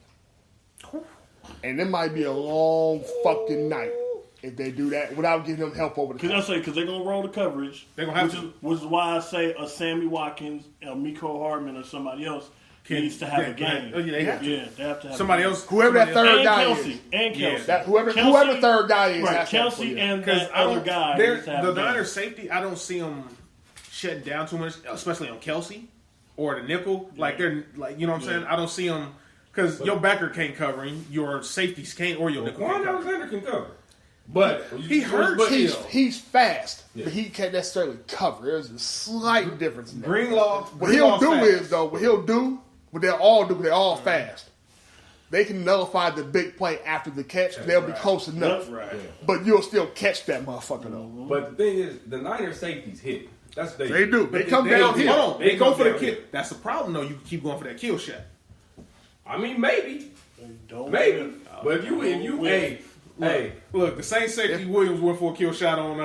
and it might be a long fucking night if they do that without giving him help over the top. Because they're gonna roll the coverage. They're gonna have to. Which is why I say a Sammy Watkins, a Miko Hardman, or somebody else needs to have a game. They have to. Yeah, they have to have Somebody a game. else. Whoever that third And guy Kelsey. is. And Kelsey. That whoever third guy is. Right, has to have Kelsey to play. and that other guy. needs to have The a game. Niners safety, I don't see them shutting down too much, especially on Kelsey or the nickel. Like they're like, you know what I'm saying? I don't see them because your backer can't cover him, your safeties can't, or your nickel can't cover. Alexander can cover. But He hurts. He's fast, but he can't necessarily cover. There's a slight difference in that. Greenlaw. What he'll do, what they'll all do, they're all fast. They can nullify the big play after the catch. They'll be close enough. Right. Yeah. But you'll still catch that motherfucker, though. But the thing is, the Niners safeties hit. That's what They do. They come down here. Hold on. They go come for the down kill. here. That's the problem, though. You keep going for that kill shot. I mean, maybe. Don't Maybe. win. But if you Look, the same safety Williams went for a kill shot on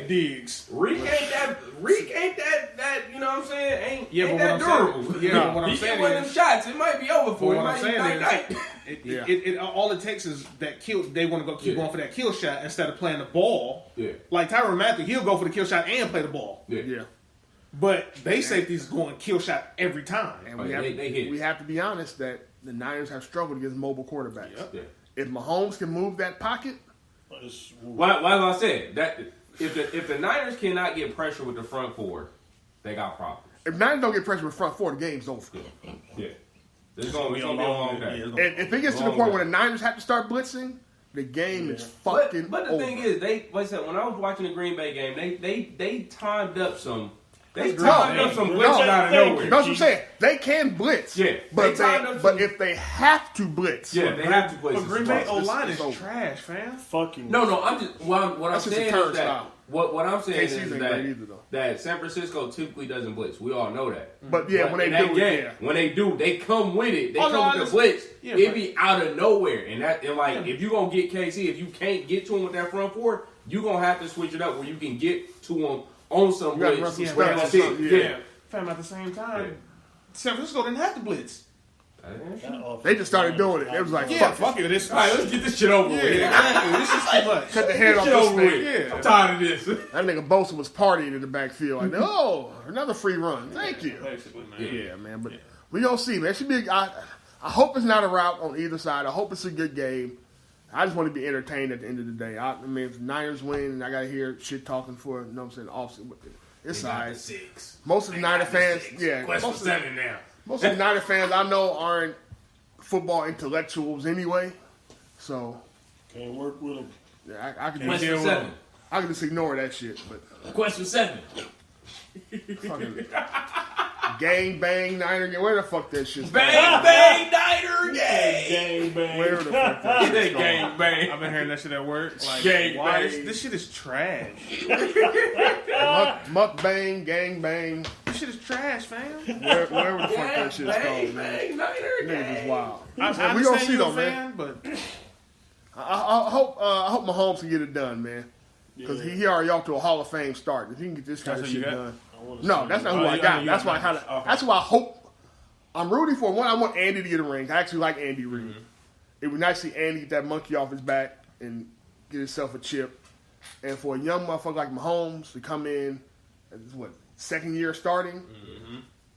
Diggs. Reek ain't that, you know what I'm saying? Ain't but that durable. what I'm He saying get one of them is, shots, it might be over for him. what I'm saying Night. all it takes is that kill. They want to keep going for that kill shot instead of playing the ball. Yeah. Like Tyrann Matthew, he'll go for the kill shot and play the ball. Yeah. But they safety's going kill shot every time. And they hit. we have to be honest that the Niners have struggled against mobile quarterbacks. Yep. Yeah. If Mahomes can move that pocket, Why I said that if the Niners cannot get pressure with the front four, they got problems. if Niners don't get pressure with front four, the game's over. Yeah. It's gonna be a long day. And if it gets to the point where the Niners have to start blitzing, the game is fucking But the over. thing is, like I said, when I was watching the Green Bay game, they timed up some. They No, timed up some blitzes out of nowhere. That's what I'm saying. They can blitz. Yeah, But they if they have to blitz, Yeah, they have to play. But Green Bay O-line It's is over. trash, fam. fucking. No. I'm just what I'm That's just saying a current is that style. what I'm saying KC's is ain't that great either, though. that San Francisco typically doesn't blitz. We all know that. But yeah, But when they in that do, game, yeah. when they do, they come with it. They Oh, no, come with the blitz. Yeah, it but- be out of nowhere, and if you gonna get KC, if you can't get to him with that front four, you gonna have to switch it up where you can get to him on some You gotta blitz. run some Yeah, stuff that's or it. something, Yeah. Fam, at the same time, San Francisco didn't have to blitz. They just started doing it. It was like, Yeah, fuck fuck it. This, All right, let's get this shit over with. exactly. This is too much. cut the head off Get this over thing. with. Yeah. I'm tired of this. That nigga Bosa was partying in the backfield. Like, oh, another free run. Thank you. Basically, man. Yeah, man. But we gonna see, man. It should be. I hope it's not a rout on either side. I hope it's a good game. I just want to be entertained at the end of the day. I mean, if the Niners win, and I gotta hear shit talking for, you know what I'm saying, offseason. It's They got alright. the 6. Most of the Niner fans, yeah, Quest for 7 now. most of the Niner fans I know aren't football intellectuals anyway. So Can't work with them. yeah, I can Quest just, for 7. I can just ignore that shit. But Quest for 7. fucking gang bang Niner game, where the fuck that shit's Bang, bang, Niner, gang. Gang bang. Where the fuck that Get shit's that going? gang bang. I've been hearing that shit at work. Like, Gang why bang. is, this shit is trash. Muck bang, gang bang, This shit is trash, fam. wherever the fuck Gang, that shit's bang, called, man. bang, Niner, Niggas is gang. wild. I we gonna understand see you though, a man. fan, but I hope Mahomes can get it done, man. Because he already off to a Hall of Fame start. If he can get this kind That's of who you shit got? done. I wanna No, see that's it. not who I got. That's why Okay. that's why I hope. I'm rooting for one. I want Andy to get a ring. I actually like Andy Reid. It would nice to see Andy get that monkey off his back and get himself a chip. And for a young motherfucker like Mahomes to come in, as second year starting,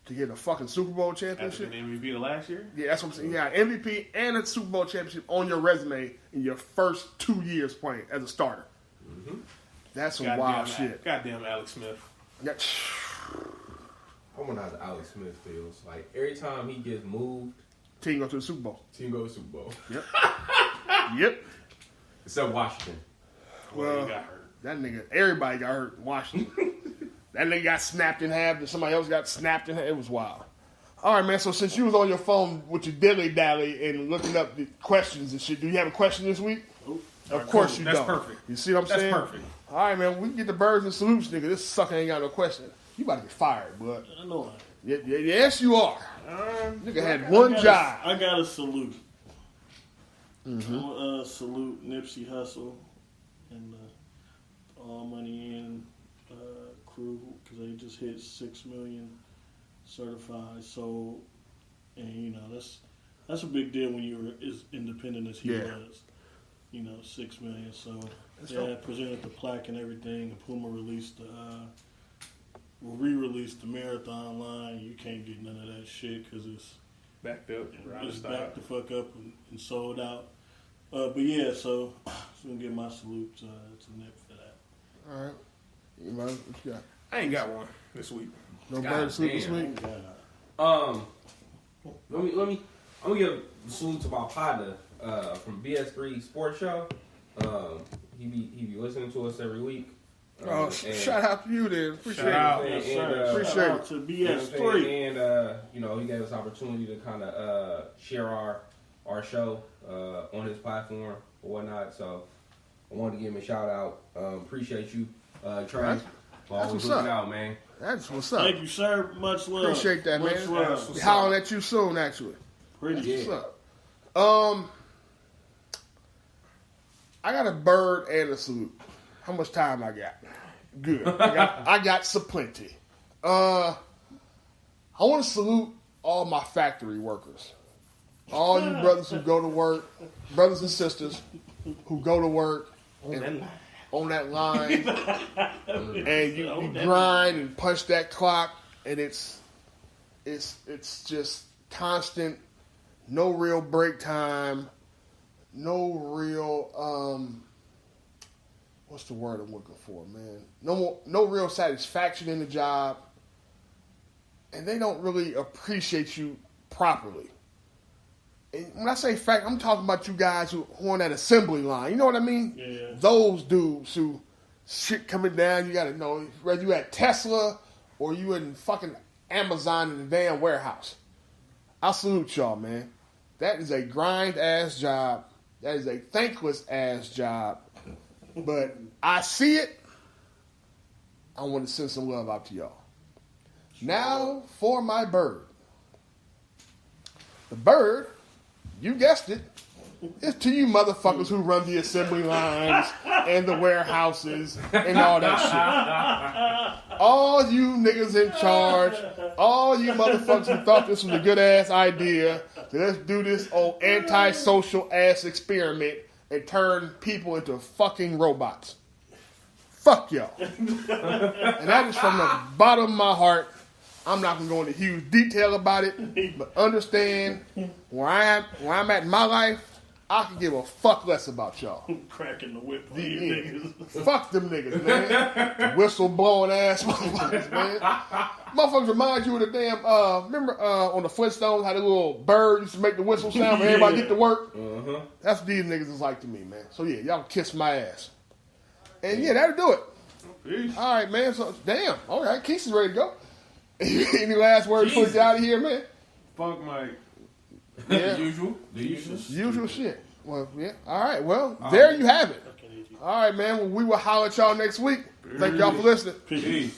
to get a fucking Super Bowl after championship. being MVP the last year. Yeah, that's what I'm saying. Yeah, MVP and a Super Bowl championship on your resume in your first 2 years playing as a starter. That's some wild shit. Goddamn Alex Smith. Yeah. I wonder how Alex Smith feels. Like every time he gets moved, Team go to the Super Bowl. team goes to Super Bowl. Yep. Yep. Except Washington. Well, he got hurt. that nigga, everybody got hurt in Washington. That nigga got snapped in half, and somebody else got snapped in half. It was wild. All right, man, so since you was on your phone with your dilly-dally and looking up the questions and shit, do you have a question this week? Nope. Of course you That's don't. perfect. You see what I'm saying? That's perfect. All right, man, we can get the birds and salutes, nigga. This sucker ain't got no question. You about to get fired, bud. I know. Yes, you are. Nigga had one job. I got to salute. Mm-hmm. I'm gonna salute Nipsey Hussle and All Money In crew because they just hit 6 million certified sold, and you know that's a big deal when you're as independent as he was. You know, 6 million. So I presented the plaque and everything. And Puma released the re-released the marathon line. You can't get none of that shit because it's Backed up. it's backed the fuck up and sold out. But yeah, so I'm gonna give my salute to Nip for that. All right. You know, what you got? I ain't got one this week. No God bird salute this damn. week? I'm gonna give a salute to my partner from BS3 Sports Show. He be listening to us every week. Shout out to you then. Appreciate it. Shout out. Yes, And, sir. appreciate Shout it. out to And BS3. you know, he gave us opportunity to kind of share our show on his platform or whatnot. So I wanted to give him a shout out. Appreciate you, Trey. For always what's looking up. out, man. That's what's up. Thank you, sir. Much love. Appreciate that, Much man. love. Be hollering at you soon, actually. Pretty Yeah. What's up? I got a bird and a salute. How much time I got? Good. I got some plenty. I want to salute all my factory workers. All you brothers who go to work, brothers and sisters who go to work on that line, and you grind and punch that clock, and it's just constant, no real break time, no real what's the word I'm looking for, man? No real satisfaction in the job, and they don't really appreciate you properly. And when I say fact, I'm talking about you guys who on that assembly line. You know what I mean? Yeah. Those dudes who shit coming down, you gotta know whether you at Tesla or you in fucking Amazon in the damn warehouse. I salute y'all, man. That is a grind ass job. That is a thankless ass job. But I see it. I want to send some love out to y'all. Now for my bird. The bird, you guessed it, is to you motherfuckers who run the assembly lines and the warehouses and all that shit. All you niggas in charge, all you motherfuckers who thought this was a good ass idea, let's do this old antisocial ass experiment and turn people into fucking robots. Fuck y'all. And that is from the bottom of my heart. I'm not going to go into huge detail about it, but understand where I'm at in my life, I can give a fuck less about y'all. Cracking the whip on you niggas. Fuck them niggas, man. Whistle blowing ass motherfuckers, man. Motherfuckers remind you of the damn, remember on the Flintstones how the little bird used to make the whistle sound when everybody get to work? Uh-huh. That's what these niggas is like to me, man. So yeah, y'all kiss my ass. And yeah, that'll do it. Peace. All right, man. So damn. All right, Keith is ready to go. Any last words before we get out of here, man? Fuck Mike. Yeah. The Usual shit. Well, yeah. All right. Well, there you have it. All right, man. Well, we will holler at y'all next week. Thank y'all for listening. Peace.